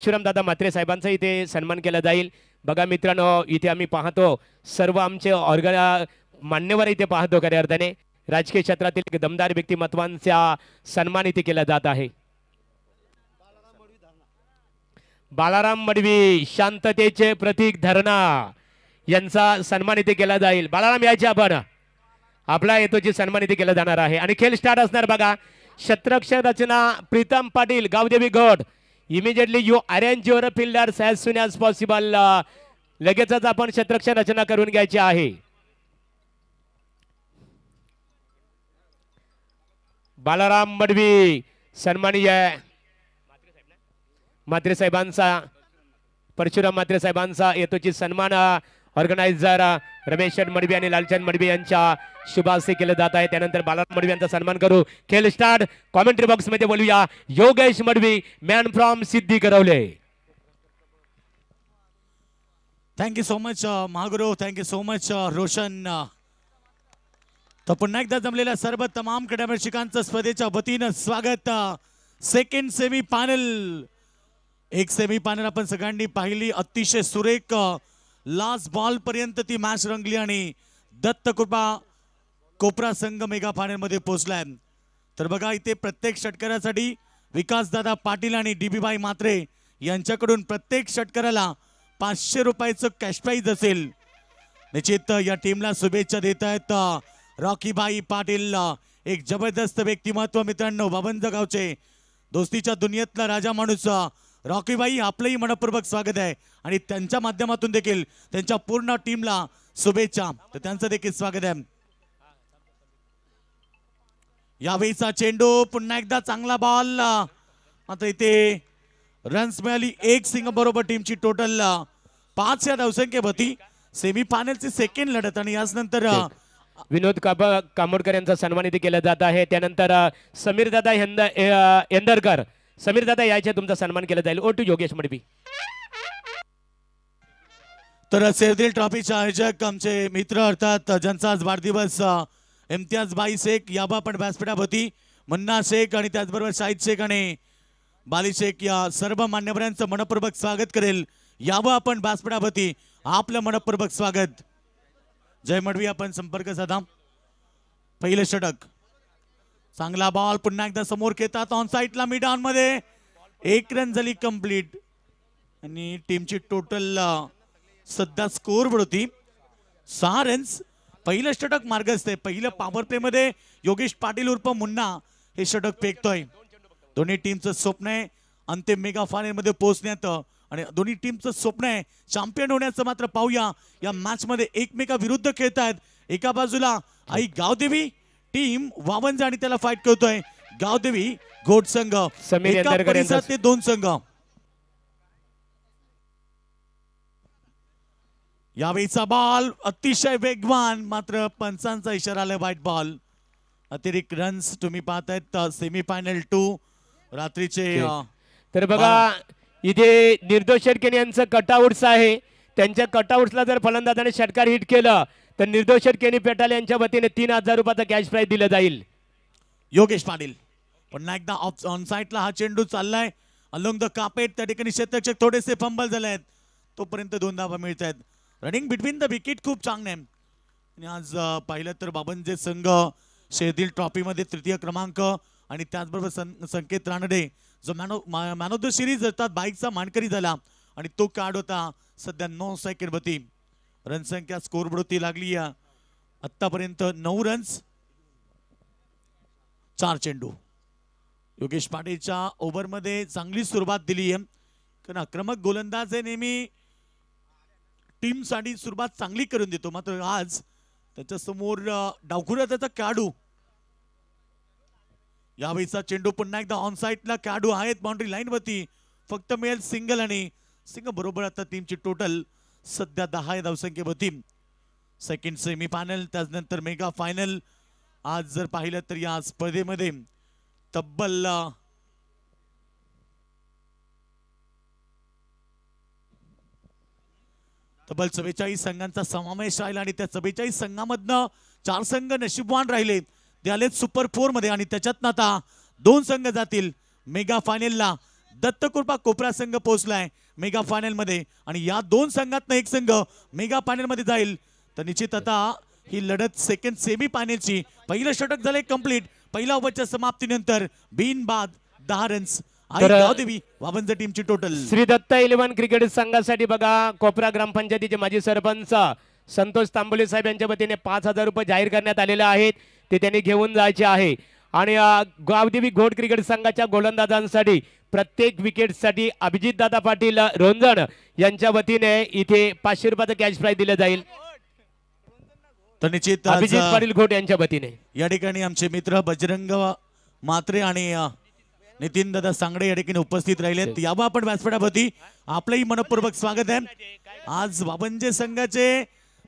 दादा म्हात्रे साहेबांचा इथे सन्मान केला जाईल। बघा मित्रांनो, इथे आम्ही पाहतो सर्व आमचे मान्यवर इथे पाहतो खऱ्या अर्थाने राजकीय क्षेत्रातील दमदार व्यक्तिमत्वांचा सन्मान इथे केला जात आहे। बालाराम मडवी शांततेचे प्रतीक धरणा यांचा सन्मान इथे केला जाईल। बालाराम यायचे आपण, आपला येतोची सन्मान इथे केला जाणार आहे। आणि खेळ स्टार्ट असणार बघा। क्षेत्ररक्षण रचना Pritam Patil Gavdevi Gaud, immediately you arrange your fielders as soon as possible. लगेचच आपण क्षेत्ररक्षण रचना करून घ्यायची आहे। बालाराम मडवी सन्माननीय म्हात्रे साहेबांचा, परशुराम म्हात्रे साहेबांचा येतोची सन्मान ऑर्गनायझर रमेश मडवी आणि लालचंद मडवी यांच्या शुभ हस्ते केले जात आहे। त्यानंतर बालाराम मडवी यांचा सन्मान करू। खेळ स्टार्ट। कॉमेंट्री बॉक्स मध्ये बोलूया योगेश मडवी, मॅन फ्रॉम सिद्धी करवले। Thank you so much Mahaguru, thank you so much Roshan. तर पुन्हा एकदा जमलेल्या सर्व तमाम क्रीडारसिकांचं स्पर्धेच्या वतीनं स्वागत। सेकंड सेमी फायनल, एक सेमी फायनल आपण सगळ्यांनी पाहिली, अतिशय सुरेख लास्ट बॉल पर्यंत ती मॅच रंगली आणि दत्त कृपा कोपरा संघ मेगा फायनल मध्ये पोहोचलाय। तर बघा इथे प्रत्येक षटकारासाठी विकासदादा पाटील आणि डीबी भाई म्हात्रे यांच्याकडून प्रत्येक षटकाराला 500 रुपयाचं कॅश प्राइज असेल। निश्चित या टीमला शुभेच्छा देत आहेत रॉकी भाई पाटील, एक जबरदस्त व्यक्तिमत्व मित्रांनो, बाबंज गावचे, दोस्तीच्या दुनियेतला राजा माणूस रॉकी भाई, आपलंही मनपूर्वक स्वागत आहे आणि त्यांच्या माध्यमातून देखील त्यांच्या पूर्ण टीमला शुभेच्छा, तर त्यांचं देखील स्वागत आहे। यावेळीचा चेंडू पुन्हा एकदा चांगला बॉल, आता इथे रन्स मिळाली एक सिंग बरोबर टीमची टोटल 5 या धावसंख्येवरती सेमी फायनलची सेकंड लढत। आणि याच नंतर विनोद कामोडकर यांचा सन्मान इथे केला जात आहे। त्यानंतर समीर दादा यंदरकर, समीर दादा यायचे, तुमचा सन्मान केला जाईल। ओ टू योगेश मडवी। तर सेव्ह ट्रॉफीचे आयोजक आमचे मित्र अर्थात ज्यांचा आज वाढदिवस, इम्तियाज भाई शेख, याबा पण व्यासपीठावरती मन्ना शेख आणि त्याचबरोबर शाहिद शेख आणि बाली शेख या सर्व मान्यवरांचं मनपूर्वक स्वागत करेल। यावं आपण व्यासपीठावरती, आपलं मनपूर्वक स्वागत। जय मडवी आपण संपर्क साधा। पहिलं षटक, चांगला बॉल, पुन्हा एकदा समोर खेळतात ऑन साइडला मिड ऑन मध्ये, 1 रन झाली कंप्लीट आणि टीमची टोटल सध्या स्कोर होती 6 रन्स। पहिलं षटक मार्गस्थ आहे। पहिलं पॉवर प्ले मध्ये योगेश पाटील उर्फ मुन्ना हे षटक फेकतोय। दोन्ही टीमचं स्वप्न आहे अंतिम मेगा फायनल मध्ये पोहोचण्याचं आणि दोन्ही टीमचं स्वप्न आहे चॅम्पियन होण्याचं। मात्र पाहूया या मॅच मध्ये एकमेका विरुद्ध खेळतायत। एका बाजूला आई गावदेवी टीम वावंज आणि त्याला फाईट करतोय गावदेवी घोट संघ, एका परिसरात ते 2 संघ। यावेळीचा बॉल अतिशय वेगवान, मात्र पंचांचा इशारा आलाय व्हाईट बॉल। अतिरिक्त रन्स तुम्ही पाहतायत सेमी फायनल 2 रात्रीचे। तर बघा इथे निर्दोष षटकेने यांचं कटआउट्स आहे। त्यांच्या कटआउट्सला जर फलंदाजाने षटकार हिट केलं तर निर्दोष षटकेने पेटाल यांच्या वतीने 3000 रुपयाचा कॅश प्राइज दिलं जाईल। योगेश पाटील पुन्हा एकदा ऑन साइडला हा चेंडू चाललाय अलोंग द कार्पेट, त्या ठिकाणी क्षेत्ररक्षक थोडेसे फंबल झाले आहेत, तोपर्यंत 2 धावा मिळत आहेत। रनिंग बिटवीन द विकेट खूप चांगले आहे आणि आज पाहिलं तर बाबंजे संघ शेदिल ट्रॉफी मध्ये 3य क्रमांक आणि त्याचबरोबर संकेत रानडे जो मॅन ऑफ द सिरीज अर्थात बाईकचा मानकरी झाला आणि तो कार्ड होता सध्या 9 सेकंड वरती। रनसंख्या स्कोर बढती लागली आतापर्यंत 9 रन्स 4 चेंडू। योगेश पाटीलच्या ओव्हर मध्ये चांगली सुरुवात दिली आहे, कारण आक्रमक गोलंदाज आहे, नेहमी टीम साठी सुरुवात चांगली करून देतो। मात्र आज त्याच्या समोर डावखुरा त्याचा काडू। यावेळीचा चेंडू पुन्हा एकदा ऑन साइडला काडू आहेत बाउंड्री लाईन वरती, फक्त मिळेल सिंगल आणि सिंगल बरोबर आता टीमची टोटल सध्या 10 धावसंख्येवरती। सेकंड सेमी फायनल त्यानंतर मेगा फायनल। आज जर पाहिलं तर या स्पर्धेमध्ये तब्बल तब्बल 44 संघांचा समावेश राहिला आणि त्या 44 संघांमधनं 4 संघ नशीबवान राहिले, ते आले सुपर 4 मध्ये आणि त्याच्यातनं आता 2 संघ जातील मेगा फायनलला। दत्तकृपा कोपरा संघ पोहोचलाय मेगा फायनल मध्ये आणि या दोन संघातनं एक संघ मेगा फायनल मध्ये जाईल. तर निश्चित आता ही लढत सेकंड सेमी फायनलची. पहिलं षटक झालंय कंप्लीट. पहिल्या ओव्हरच्या समाप्तीनंतर बिनबाद 10 रन्स. गावदेवी वावंज टीमची टोटल. श्री दत्त 11 क्रिकेट संघासाठी बघा कोपरा ग्रामपंचायतीचे माजी सरपंच संतोष तांबोले साहेब यांच्या वतीने 5,000 रुपये जाहीर करण्यात आलेले आहेत. ते त्यांनी घेऊन जायचे आहे. आणि गावदेवी घोड क्रिकेट संघाच्या गोलंदाजांसाठी प्रत्येक विकेटसाठी अभिजित दादा पाटील रोंजण यांच्या वतीने इथे 500 रुपयाचं कॅश प्राइज दिलं जाईल. तर निश्चित अभिजित पाटील घोट यांच्या वतीने या ठिकाणी आमचे मित्र बजरंग म्हात्रे आणि नितीन दादा सांगडे या ठिकाणी उपस्थित राहिलेत. यावं आपण व्यासपीठावरती आपलंही मनपूर्वक स्वागत आहे. आज वावंजे संघाचे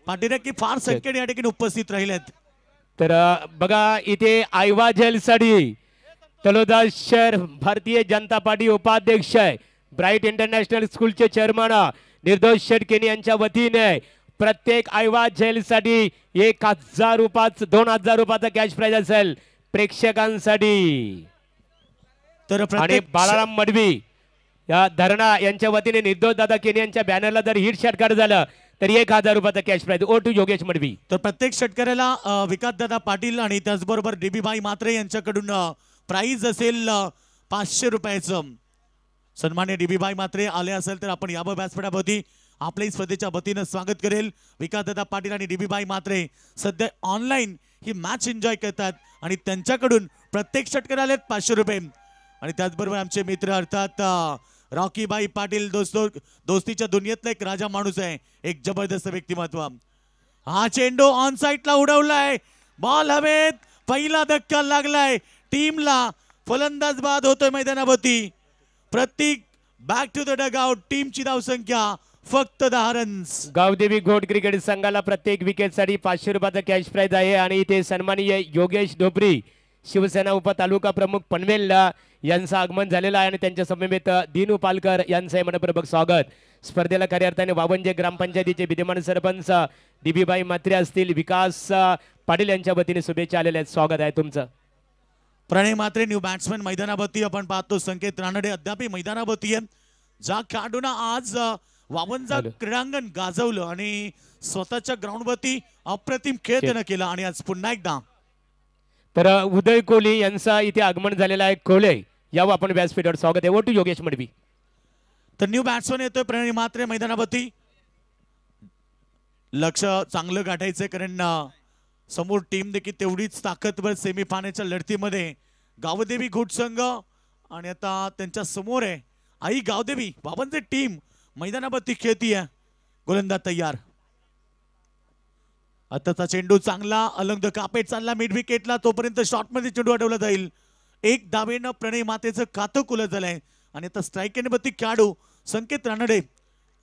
पाठीराखी फार संख्येने या ठिकाणी उपस्थित राहिलेत. तर बघा इथे आयवा जेलसाठी तलोदा शहर भारतीय जनता पार्टी उपाध्यक्ष ब्राईट इंटरनॅशनल स्कूलचे चेअरमन निर्दोष शेटकेनी यांच्या वतीने प्रत्येक आयवा जेलसाठी 1,000 रुपयाचं 2,000 रुपयाचा कॅश प्राइज असेल प्रेक्षकांसाठी. तर आणि बाळाराम मडवी या धरणा यांच्या वतीने निर्दोष दादा केनी यांच्या बॅनरला जर हिट षटकार झालं तर 1,000 रुपयाचा कॅश प्राइज. ओ टू योगेश मडवी. तर प्रत्येक षटकाराला विकास दादा पाटील आणि त्याचबरोबर डीबी भाई म्हात्रे यांच्याकडून प्राइज असेल 500 रुपयाचं. सन्मान्य डीबी भाई म्हात्रे आले असेल तर आपण या व्यासपीठावरती आपल्याही स्पर्धेच्या वतीनं स्वागत करेल. विकास दादा पाटील आणि डीबी भाई म्हात्रे सध्या ऑनलाईन ही मॅच एन्जॉय करतात आणि त्यांच्याकडून प्रत्येक षटकाराला 500 रुपये. आणि त्याचबरोबर आमचे मित्र अर्थात रॉकी भाई पाटील दोस्तीच्या दुनियेतला एक राजा माणूस आहे, एक जबरदस्त व्यक्तिमत्व. हा चेंडू ऑन साइडला उडवलाय, बॉल हवेत, पहिला धक्का लागलाय टीमला. फलंदाज बाद होतोय मैदानावरती. प्रत्येक back to the dugout. टीमची धावसंख्या फक्त 10 रन्स. गावदेवी घोड क्रिकेट संघाला प्रत्येक विकेटसाठी 500 रुपयाचा कॅश प्राइज आहे. आणि इथे सन्माननीय योगेश ढोपरी शिवसेना उपतालुका प्रमुख पनवेल यांचं आगमन झालेलं आहे आणि त्यांच्या समवेत दिनू पालकर यांचं मनपूर्वक स्वागत. स्पर्धेला खऱ्या अर्थाने वावंजे ग्रामपंचायतीचे विद्यमान सरपंच डीबीबाई म्हात्रे असतील, विकास पाटील यांच्या वतीने शुभेच्छा आलेल्या आहेत. स्वागत आहे तुमचं. प्रणय म्हात्रे न्यू बॅट्समन मैदानावरती आपण पाहतो. संकेत रानडे अद्याप मैदानावरती आहे. ज्या खेळाडूंना आज वावंजा क्रीडांगण गाजवलं आणि स्वतःच्या ग्राउंडवरती अप्रतिम खेळ त्यानं केला. आणि आज पुन्हा एकदा तर उदय कोहली यांचा इथे आगमन झालेला आहे. कोहले यावं आपण व्यासपीठावर स्वागत आहे. ओ टू योगेश मडवी. तर न्यू बॅट्समन येतोय प्रणय म्हात्रे मैदानावरती. लक्ष चांगलं गाठायचंय कारण समोर टीम देखील तेवढीच ताकदवर सेमीफायनलच्या लढतीमध्ये गावदेवी घोट संघ आणि आता त्यांच्या समोर आहे आई गावदेवी वावंजे टीम मैदानावरती खेळतीये. गोलंदाज तयार. आताचा चेंडू चांगला अलंग कापेट चालला मिड विकेटला. तोपर्यंत शॉट मध्ये चेंडू अडवला जाईल. एक धावेनं प्रणय म्हात्रेचं खातं खुलं झालंय. आणि आता स्ट्राईक एंडवरती खेळाडू संकेत रानडे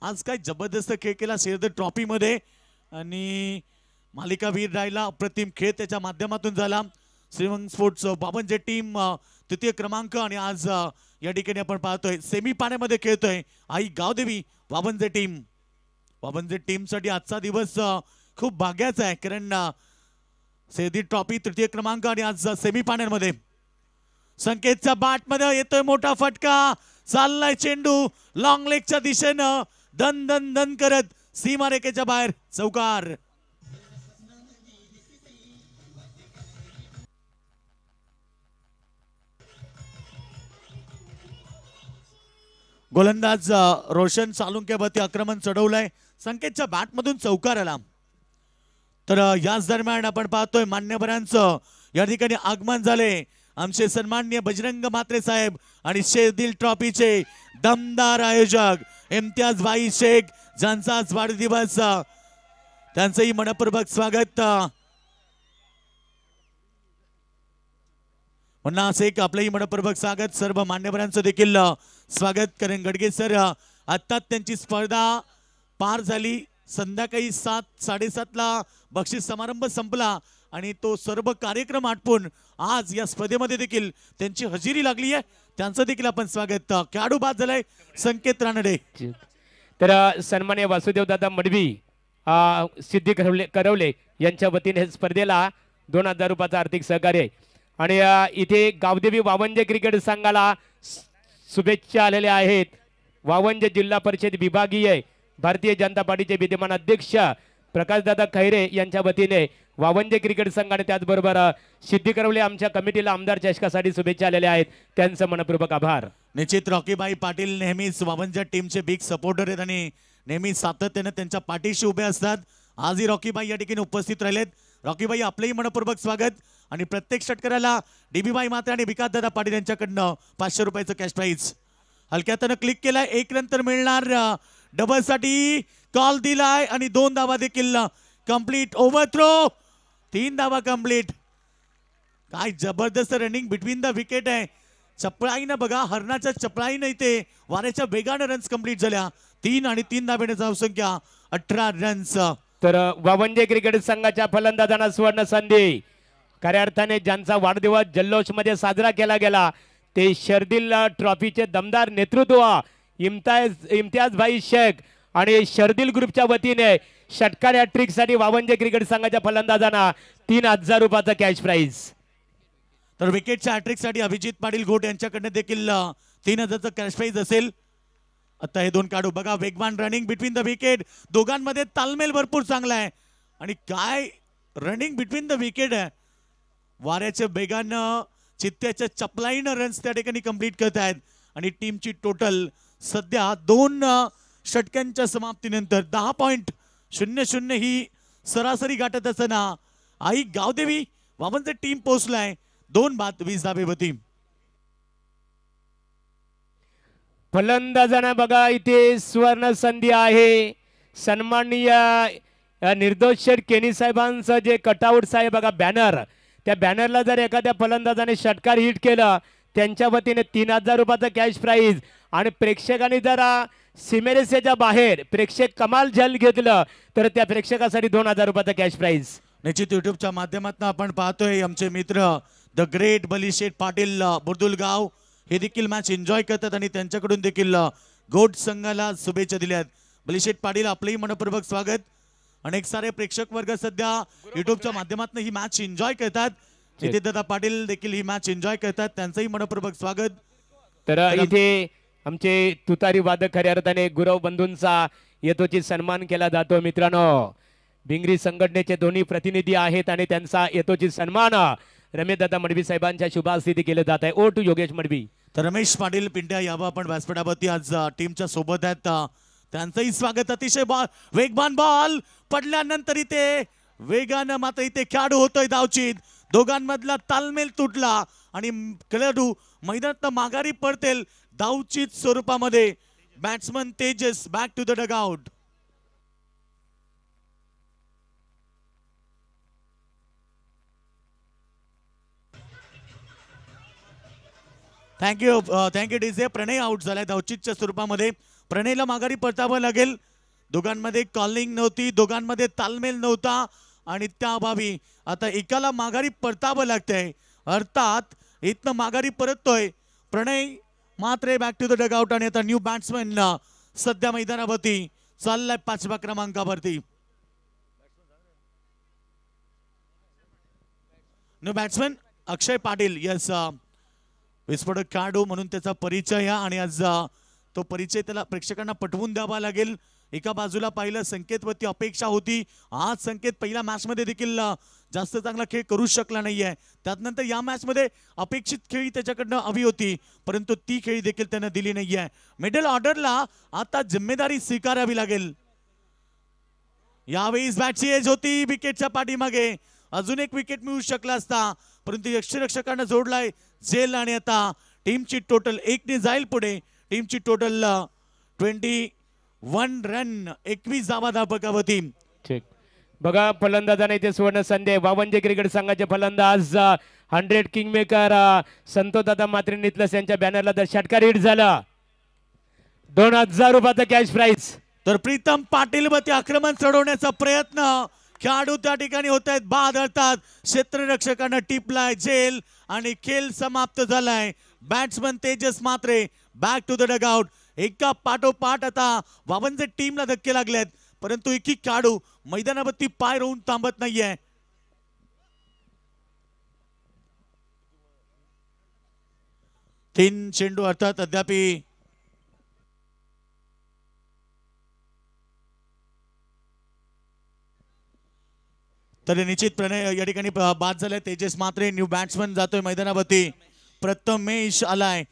आज काय जबरदस्त खेळ केला शेअर ट्रॉफी मध्ये आणि मालिकावीर राहिला. अप्रतिम खेळ त्याच्या माध्यमातून झाला. श्रीमंत स्पोर्ट्स वावंजे टीम तृतीय क्रमांक आणि आज या ठिकाणी आपण पाहतोय सेमी फायनलमध्ये खेळतोय आई गावदेवी वावंजे टीम. वावंजे टीम साठी आजचा दिवस खूप भाग्याचा आहे कारण सेदी ट्रॉफी तृतीय क्रमांक आणि आज सेमी फायनल मध्ये. संकेतच्या बॅट मध्ये येतोय मोठा फटका. चाललाय चेंडू लॉंग लेगच्या दिशेनं धन धन धन करत सीमारेखेच्या बाहेर. चौकार. गोलंदाज रोशन सालुंक्यावरती आक्रमण चढवलंय. संकेतच्या बॅट मधून चौकार आला. तर याच दरम्यान आपण पाहतोय मान्यवरांचं या ठिकाणी आगमन झाले. आमचे सन्माननीय बजरंग म्हात्रे साहेब आणि शेरदिल ट्रॉफीचे दमदार आयोजक इम्तियाज भाई शेख ज्यांचा आज वाढदिवस. त्यांचंही मनपूर्वक स्वागत. पुन्हा शेख आपलंही मनपूर्वक स्वागत. सर्व मान्यवरांचं देखील स्वागत करेन. गडगे सर आत्ताच त्यांची स्पर्धा पार झाली. संध्याकाळी 7:30 ला बक्षीस समारंभ संपला आणि तो सर्व कार्यक्रम आटपून आज या स्पर्धेमध्ये देखील त्यांची हजेरी लागली आहे. त्यांचं देखील आपण स्वागत. खेळाडू बाद झालाय संकेत रानडे. तर सन्मान्य वासुदेव दादा मडवी सिद्धी करवले यांच्या वतीने स्पर्धेला 2,000 रुपयाचा आर्थिक सहकार्य. आणि इथे गावदेवी वावंजे क्रिकेट संघाला शुभेच्छा आलेल्या आहेत. वावंज जिल्हा परिषद विभागीय भारतीय जनता पार्टीचे विद्यमान अध्यक्ष प्रकाशदादा खैरे यांच्या वतीने वावंज क्रिकेट संघ आणि त्याचबरोबर सिद्धी करवले आमच्या कमिटीला आमदार चषकासाठी शुभेच्छा आलेल्या आहेत. त्यांचं मनपूर्वक आभार. निश्चित रॉकीबाई पाटील नेहमीच वावंज टीमचे बिग सपोर्टर आहेत आणि नेहमी सातत्याने त्यांच्या पाठीशी उभे असतात. आजही रॉकीबाई या ठिकाणी उपस्थित राहिलेत. रॉकीबाई आपलेही मनपूर्वक स्वागत आणि प्रत्येक षटकाराला डीबीबाई मात्रे आणि विकास दादा पाटील यांच्याकडनं 500 रुपयाचं कॅश प्राइज. हलक्यातनं क्लिक केलाय, एक नंतर मिळणार डबल साठी कॉल दिलाय आणि 2 धावा देखील कंप्लीट. ओव्हर थ्रो 3 धावा कंप्लीट. काय जबरदस्त रनिंग बिटवीन द विकेट आहे. चपळाईनं बघा, हरणाच्या चपळाईनं इथे वाऱ्याच्या वेगानं रन्स कंप्लीट झाल्या. 3 आणि 3 धाब्याने धावसंख्या 18 रन्स. तर वावंजे क्रिकेट संघाच्या फलंदाजांना सुवर्ण संधी. खऱ्या अर्थाने ज्यांचा वाढदिवस जल्लोष मध्ये साजरा केला गेला ते शर्दिल ट्रॉफीचे दमदार नेतृत्व इम्तियाज भाई शेख आणि शर्दिल ग्रुपच्या वतीने षटकार हॅट्रिक साठी वावंजे क्रिकेट संघाच्या फलंदाजांना 3000 रुपयाचा कॅश प्राइज. तर विकेटच्या हॅट्रिक साठी अभिजित पाटील घोट यांच्याकडनं देखील 3000चं कॅश प्राइज असेल. आता हे 2 काढू बघा, वेगवान रनिंग बिटवीन द विकेट. दोघांमध्ये तालमेल भरपूर चांगला आहे आणि काय रनिंग बिटवीन द विकेट आहे. वाऱ्याच्या वेगानं चित्त्याच्या चपलाईनं रन्स त्या ठिकाणी कंप्लीट करत आहेत आणि टीमची टोटल सध्या 2 षटकांच्या समाप्तीनंतर 10.00 ही सरासरी गाठत असताना आई गावदेवी वावंज टीम पोहोचलाय 2 बाद 20 धाबेवरती. फलंदाजांना बघा इथे सुवर्ण संधी आहे. सन्माननीय निर्दोष शेठ केनी साहेबांचं जे कटआउट आहे बघा बॅनर, त्या बॅनरला जर एखाद्या फलंदाजाने षटकार हिट केलं त्यांच्या वतीने 3000 रुपयाचा कॅश प्राइज. आणि प्रेक्षकांनी जर सीमेरेषेच्या बाहेर प्रेक्षक कमाल झल घेतलं तर त्या प्रेक्षकासाठी 2000 रुपयाचा कॅश प्राइज. निश्चित युट्यूबच्या माध्यमातून आपण पाहतोय आमचे मित्र द ग्रेट बलीशेठ पाटील बुर्दुलगाव हे देखील मॅच एन्जॉय करतात आणि त्यांच्याकडून देखील गोट संघाला शुभेच्छा दिल्यात. बलीशेठ पाटील आपलेही मनपूर्वक स्वागत. अनेक सारे प्रेक्षक वर्ग सध्या युट्यूबच्या माध्यमातून ही मॅच एन्जॉय करतात. नितीन दादा पाटील देखील ही मॅच एन्जॉय करतात, त्यांचंही मनपूर्वक स्वागत. तर इथे आमचे तुतारी वादक खऱ्या अर्थाने गुरव बंधूंचा यथोचित सन्मान केला जातो. मित्रांनो, भिंगरी संघटनेचे दोन्ही प्रतिनिधी आहेत आणि त्यांचा यथोचित सन्मान रमेशदादा मडवी साहेबांच्या शुभास्थिती केले जात आहे. ओ टू योगेश मडवी. तर रमेश पाटील पिंट्या यावा आपण व्यासपीठावरती आज टीमच्या सोबत आहेत, त्यांचंही स्वागत. अतिशय वेगवान बॉल पडल्यानंतर इथे वेगानं मात्र इथे खेळाडू होतोय धावचीत. दोघांमधला तालमेल तुटला आणि खेळाडू मैदानात माघारी पडतील धावचीत स्वरूपामध्ये. Batsman Tejas back to the dugout. Thank you DJ. Pranay out झालाय धावचीतच्या स्वरूपामध्ये. प्रणयला माघारी परतावं लागेल. दोघांमध्ये कॉलिंग नव्हती, दोघांमध्ये तालमेल नव्हता आणि त्या अभावी आता एकाला माघारी परतावं लागतंय. अर्थात इथनं माघारी परततोय प्रणय मात्रे बॅक टू द डगआउट आणि आता न्यू बॅट्समॅन सध्या मैदानावरती चाललाय 5व्या क्रमांकावरती. न्यू बॅट्समॅन अक्षय पाटील. यस, विस्फोटक खेळाडू म्हणून त्याचा परिचय आणि आज तो परिचय त्याला प्रेक्षकांना पटवून द्यावा लागेल. एका बाजूला पाहिलं संकेतवरती अपेक्षा होती. आज संकेत पहिल्या मॅच मध्ये देखील जास्त चांगला खेळ करू शकला नाहीये. त्यानंतर या मॅच मध्ये अपेक्षित खेळी त्याच्याकडनं हवी होती परंतु ती खेळी देखील त्यानं दिली नाहीये. मिडल ऑर्डरला आता जिम्मेदारी स्वीकारावी लागेल. यावेळी बॅटची एज होती विकेटच्या पाठीमागे. अजून एक विकेट मिळू शकला असता परंतु यक्षरक्षकांना जोडलाय झेल आणि आता टीमची टोटल 1 ने जाईल पुढे. टीमची टोटल 21 रन 21 धावा धावपकावती. ठीक बघा, फलंदाजाने इथे सुवर्ण संधी. वावंजे क्रिकेट संघाचे फलंदाज 100 किंग मेकर संतोषदादा मात्रे नितलस यांच्या बॅनरला तर षटकार हिट झाला. 2000 रुपयाचा कॅश प्राइज. तर प्रीतम पाटील वरती आक्रमण चढवण्याचा प्रयत्न खेळाडू त्या ठिकाणी होत आहेत. बाद अर्थात क्षेत्ररक्षकांना टिपलाय झेल आणि खेळ समाप्त झालाय. Batsman Tejas Matre back to the dugout. एका पाठोपाठ आता वावंजे टीमला धक्के लागलेत परंतु एक खेळाडू मैदानावरती पाय रोवून थांबत नाहीये. तीन चेंडू अर्थात अद्याप तर निश्चितपणे या ठिकाणी बाद झाले. तेजस मात्रे न्यू बॅट्समन जातोय मैदानावरती. प्रथमेश आलाय.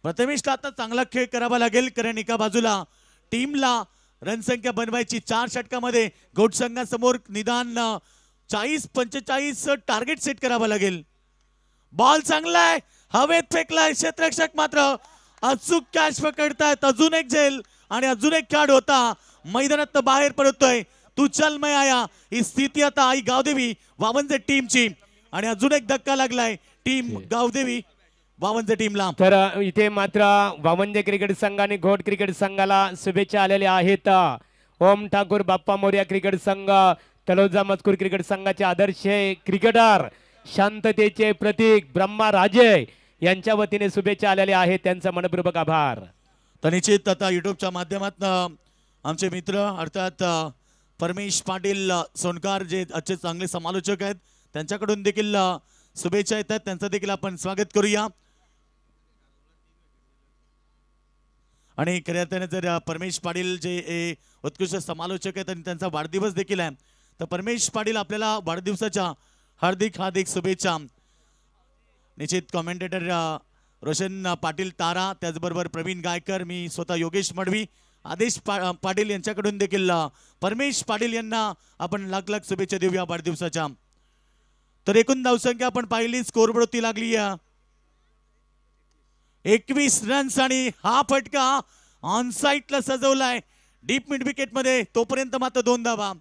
प्रथमेशला आता चांगला खेळ करावा लागेल, कारण एका बाजूला टीमला रणसंख्या बनवायची. 4 षटकामध्ये घोट संघासमोर निदान 40-45 टार्गेट सेट करावा लागेल. बॉल चांगलाय, हवेत फेकलाय. क्षेत्ररक्षक मात्र अचूक कॅच पकडतायत. अजून एक झेल आणि अजून एक खेळ होता मैदानात बाहेर पडतोय. तू चल मैं आया ही स्थिती आता आई गावदेवी वावंजे टीमची. आणि अजून एक धक्का लागलाय टीम गावदेवी वावंजे टीमला. तर इथे मात्र वावंजे क्रिकेट संघ आणि घोट क्रिकेट संघाला शुभेच्छा आलेल्या आहेत. ओम ठाकूर, बाप्पा मोर्या क्रिकेट संघ, तलोजा मजकूर क्रिकेट संघाचे आदर्श क्रिकेटर, शांततेचे प्रतीक ब्रह्मा राजे यांच्या वतीने शुभेच्छा आलेल्या आहेत. त्यांचा मनपूर्वक आभार. तर निश्चित आता युट्यूबच्या माध्यमातून आमचे मित्र अर्थात परमेश पाटील सोनकार जे अच्छे चांगले समालोचक आहेत, त्यांच्याकडून देखील शुभेच्छा येतात. त्यांचं देखील आपण स्वागत करूया. आणि खऱ्या अर्थाने जर परमेश पाटील जे उत्कृष्ट समालोचक आहेत आणि त्यांचा वाढदिवस देखील आहे, तर परमेश पाटील आपल्याला वाढदिवसाच्या हार्दिक हार्दिक शुभेच्छा. निश्चित कॉमेंटेटर रोशन पाटील तारा, त्याचबरोबर प्रवीण गायकर, मी स्वतः योगेश मडवी, आदेश पाटील यांच्याकडून देखील परमेश पाटील यांना आपण लाख लाख शुभेच्छा देऊया वाढदिवसाच्या. तर एकूण धावसंख्या आपण पाहिली, स्कोरबोर्ड ती लागली 21 रन्स आणि हा फटका ऑन साइडला सजवलाय डीप मिड विकेट मध्ये. तोपर्यंत मात्र 2 धावा.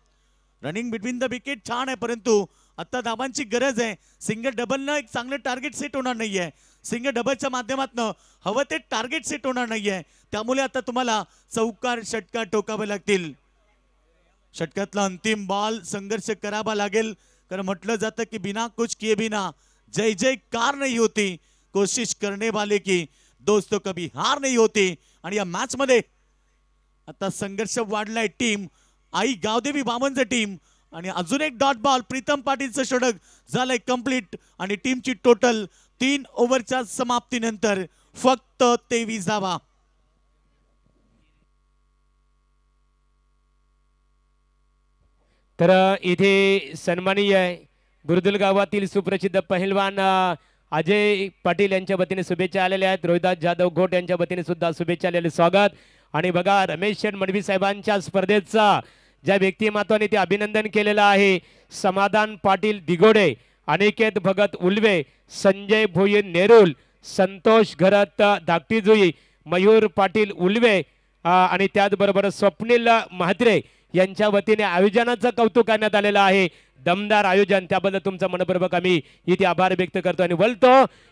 रनिंग बिटवीन द विकेट छान आहे, परंतु आता धावांची गरज आहे. सिंगल डबलनं एक चांगलं टार्गेट सेट होणार नाहीये. सिंगल डबलच्या माध्यमातून हवं ते टार्गेट सेट होणार नाहीये. त्यामुळे आता तुम्हाला चौकार षटकार टोकावे लागतील. षटकातला अंतिम बॉल संघर्ष करावा लागेल, कारण म्हटलं जातं की बिना कुछ किए बिना जय जयकार नहीं होती, कोशिश करने वाले की दोस्तों कभी हार नहीं होती. आणि या मॅच मध्ये आता संघर्ष वाढलाय. टीम आई गावदेवी वामनचं टीम आणि अजून एक डॉट बॉल प्रीतम पाटीलचं षटक झालंय कंप्लीट. आणि टीमची टोटल 3 ओव्हरच्या समाप्तीनंतर फक्त 23 धावा. तर इथे सन्माननीय गुरुदुल गावातील सुप्रसिद्ध पहिलवान अजय पाटील यांच्या वतीने शुभेच्छा आलेल्या आहेत. रोहिदास जाधव घोट यांच्या वतीने सुद्धा शुभेच्छा आलेले स्वागत. आणि बघा रमेश मडवी साहेबांच्या स्पर्धेचा ज्या व्यक्तिमत्वाने ते अभिनंदन केलेलं आहे, समाधान पाटील दिगोडे, अनिकेत भगत उल्वे, संजय भोई नेरुल, संतोष घरत धाकटीजुई, मयूर पाटील उल्वे आणि त्याचबरोबर स्वप्नील म्हात्रे यांच्या वतीने आयोजनाचं कौतुक करण्यात आलेलं आहे. दमदार आयोजन, त्याबद्दल तुमचा मनपूर्वक आम्ही इथे आभार व्यक्त करतो. आणि बोलतो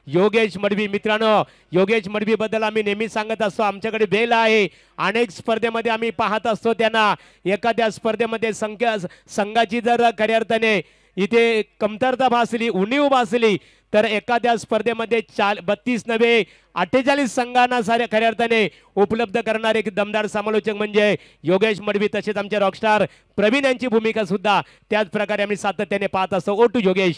योगेश मडवी. मित्रांनो, योगेश मडवी बद्दल आम्ही नेहमी सांगत असतो, आमच्याकडे बेल आहे. अनेक स्पर्धेमध्ये आम्ही पाहत असतो त्यांना. एखाद्या स्पर्धेमध्ये संघाची जर खऱ्या अर्थाने इथे कमतरता भासली, उणीव भासली, तर एखाद्या स्पर्धेमध्ये 32 नव्हे 48 संघांना साऱ्या खऱ्या अर्थाने उपलब्ध करणारे एक दमदार समालोचक म्हणजे योगेश मडवी. तसेच आमचे रॉकस्टार प्रवीण यांची भूमिका सुद्धा त्याच प्रकारे आम्ही सातत्याने पाहत असतो. ओ टू योगेश.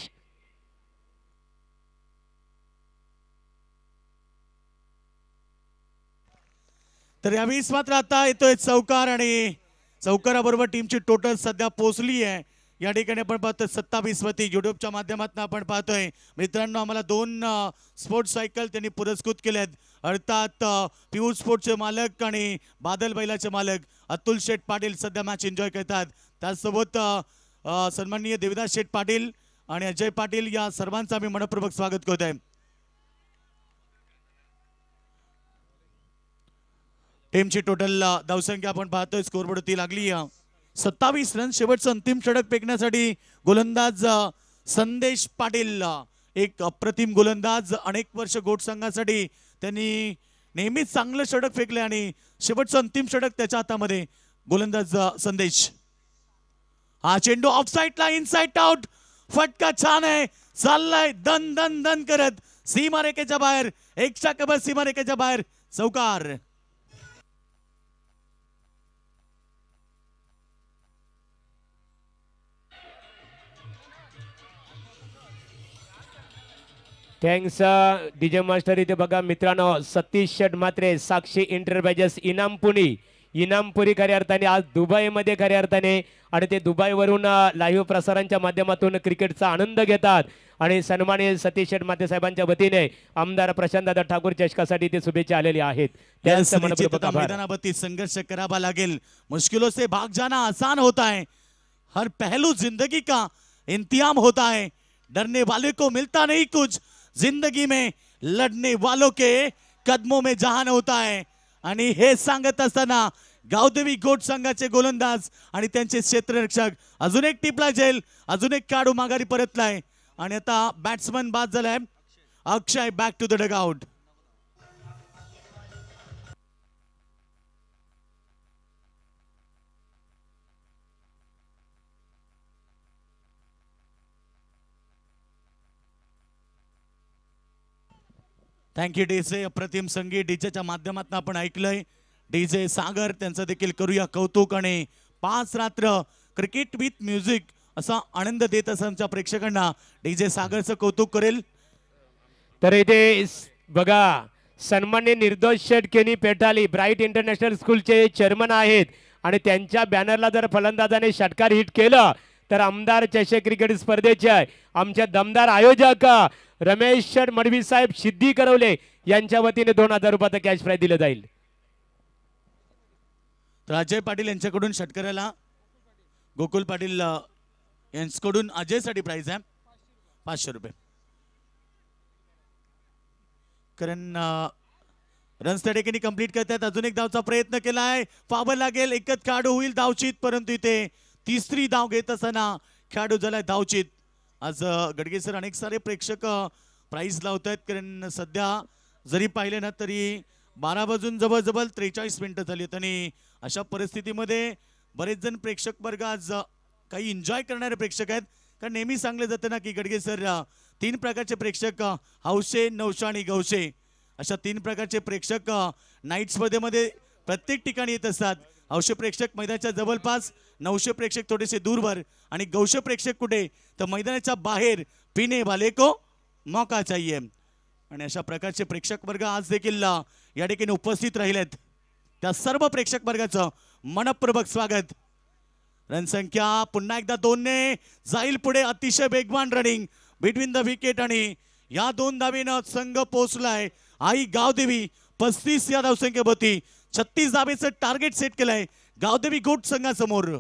तर यावेळेस मात्र आता येतोय चौकार आणि चौकाराबरोबर टीमची टोटल सध्या पोहोचली आहे. या ठिकाणी आपण पाहतोय 27 वरती युट्यूबच्या माध्यमातून आपण पाहतोय. मित्रांनो, आम्हाला 2 स्पोर्ट्स सायकल त्यांनी पुरस्कृत केलेत. अर्थात पियुष स्पोर्ट्सचे मालक आणि बादल बैलाचे मालक अतुल शेठ पाटील सध्या मॅच एन्जॉय करतात. त्यासोबत सन्माननीय देवदास शेठ पाटील आणि अजय पाटील या सर्वांचं आम्ही मनपूर्वक स्वागत करतोय. टीमची टोटल धावसंख्या आपण पाहतोय, स्कोरबोर्ड ती लागली 27 रन. शेवटचं अंतिम षटक फेकण्यासाठी गोलंदाज संदेश पाटील, एक अप्रतिम गोलंदाज. अनेक वर्ष गोट संघासाठी त्यांनी नेहमीच चांगलं षटक फेकले आणि शेवटचं अंतिम षटक त्याच्या हातामध्ये. गोलंदाज संदेश. हा चेंडू ऑफ साइडला, इनसाइड आउट. फटका छान आहे, चाललाय दन दन दन करत सीमारेखेच्या बाहेर. एक कबर सीमारेखेच्या बाहेर. चौकार. Thanks DJ master. इथे बघा मित्रांनो, सतीश शेट मात्रे, साक्षी इंटरप्राइजेस, इनामपुरी खऱ्या अर्थाने आज दुबईमध्ये खऱ्या अर्थाने, आणि ते दुबईवरून लाईव्ह प्रसारांच्या माध्यमातून क्रिकेटचा आनंद घेतात. आणि सन्माननीय सतीश शेट मात्रे साहेबांच्या वतीने आमदार प्रशांतदादा ठाकूर चषकासाठी ते शुभेच्छा आलेले आहेत. त्यांचं मनपूर्वक आभार. मैदानावरती संघर्ष करावा लागेल. मुश्किलों से भाग जाना आसान होता है, हर पहलू जिंदगी का इंतजाम होता है. डरने वाले को मिलता नहीं कुछ, जिंदगी में लढने वालों के कदमों में जहान होता है. आणि हे सांगत असताना गावदेवी गोट संघाचे गोलंदाज आणि त्यांचे क्षेत्ररक्षक अजून एक टिपला जेल, अजून एक काढू माघारी परतलाय. आणि आता बॅट्समन बाद झालाय. Akshay back to the dugout. Thank you DJ. अप्रतिम संगीत डीजेच्या माध्यमातून आपण ऐकलंय. डीजे सागर त्यांचं देखील करूया कौतुक. आणि 5 रात्र क्रिकेट विथ म्युझिक असा आनंद देत असणाऱ्या प्रेक्षकांना डीजे सागरचं कौतुक करेल. तर इथे बघा सन्मान्य निर्दोष शेठ केनी पेटाली ब्राईट इंटरनॅशनल स्कूलचे चेअरमन आहेत, आणि त्यांच्या बॅनरला जर फलंदाजाने षटकार हिट केलं तर आमदार चषक क्रिकेट स्पर्धेचे आमचे दमदार आयोजक रमेश शेठ मडवी साहेब सिद्धी करवले यांच्या वतीने 2000 रुपयाचं कॅश प्राइज दिलं जाईल. तर अजय पाटील यांच्याकडून षटकाराला गोकुल पाटील यांच्याकडून अजयसाठी प्राइस आहे 500 रुपये. कारण रन्स त्या ठिकाणी कंप्लीट करतात. अजून एक धावचा प्रयत्न केलाय, फावल लागेल, एकच खेळाडू होईल धावचित, परंतु इथे तिसरी धाव घेत असताना खेळाडू झालाय धावचित. आज गडगे सर अनेक सारे प्रेक्षक प्राइस लावत आहेत. कारण सध्या जरी पाहिले ना तरी 12 वाजून जवळजवळ 43 मिनिटं झाली आहेत. आणि अशा परिस्थितीमध्ये बरेच जण प्रेक्षक वर्ग आज काही एन्जॉय करणारे प्रेक्षक आहेत. कारण नेहमी सांगलं जातं ना की गडगे सर 3 प्रकारचे प्रेक्षक, हौशे, नवशे आणि गौशे, अशा 3 प्रकारचे प्रेक्षक नाईट स्पर्धेमध्ये प्रत्येक ठिकाणी येत असतात. हौशे प्रेक्षक मैदानाच्या जवळपास, 900 प्रेक्षक थोडेसे दूरवर, आणि गौशे प्रेक्षक कुठे तर मैदानाच्या बाहेर. पिने वाले को मौका चाहिए. आणि अशा प्रकारचे प्रेक्षक वर्ग आज देखील या ठिकाणी उपस्थित राहिलेत. त्या सर्व प्रेक्षक वर्गाचं मनपूर्वक स्वागत. रनसंख्या पुन्हा एकदा 2 ने जाईल पुढे. अतिशय वेगवान रनिंग बिटवीन द विकेट, आणि या 2 धावेनं संघ पोहोचलाय आई गावदेवी 35 या धावसंख्येभोवती. 36 धावेचं टार्गेट सेट केलंय गावदेवी गोट संघासमोर.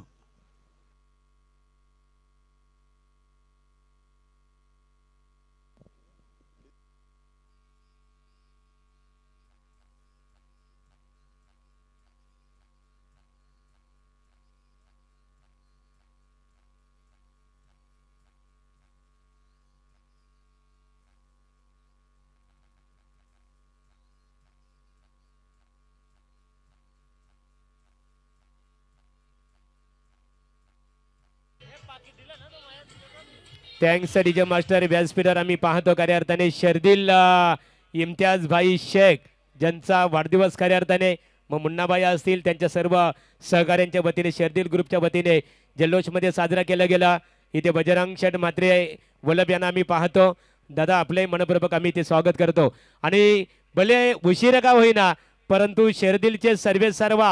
Thanks DJ master. व्यासपीठावर आम्ही पाहतो खऱ्या अर्थाने शर्दिल इम्तियाज भाई शेख ज्यांचा वाढदिवस खऱ्या अर्थाने मग मुन्नाबाई असतील त्यांच्या सर्व सहकाऱ्यांच्या वतीने शर्दिल ग्रुपच्या वतीने जल्लोषमध्ये साजरा केला गेला. इथे बजरंग शेठ मात्रे वल्लभ यांना आम्ही पाहतो. दादा आपले मनपूर्वक आम्ही ते स्वागत करतो. आणि भले उशीर का होईना परंतु शर्दिलचे सर्व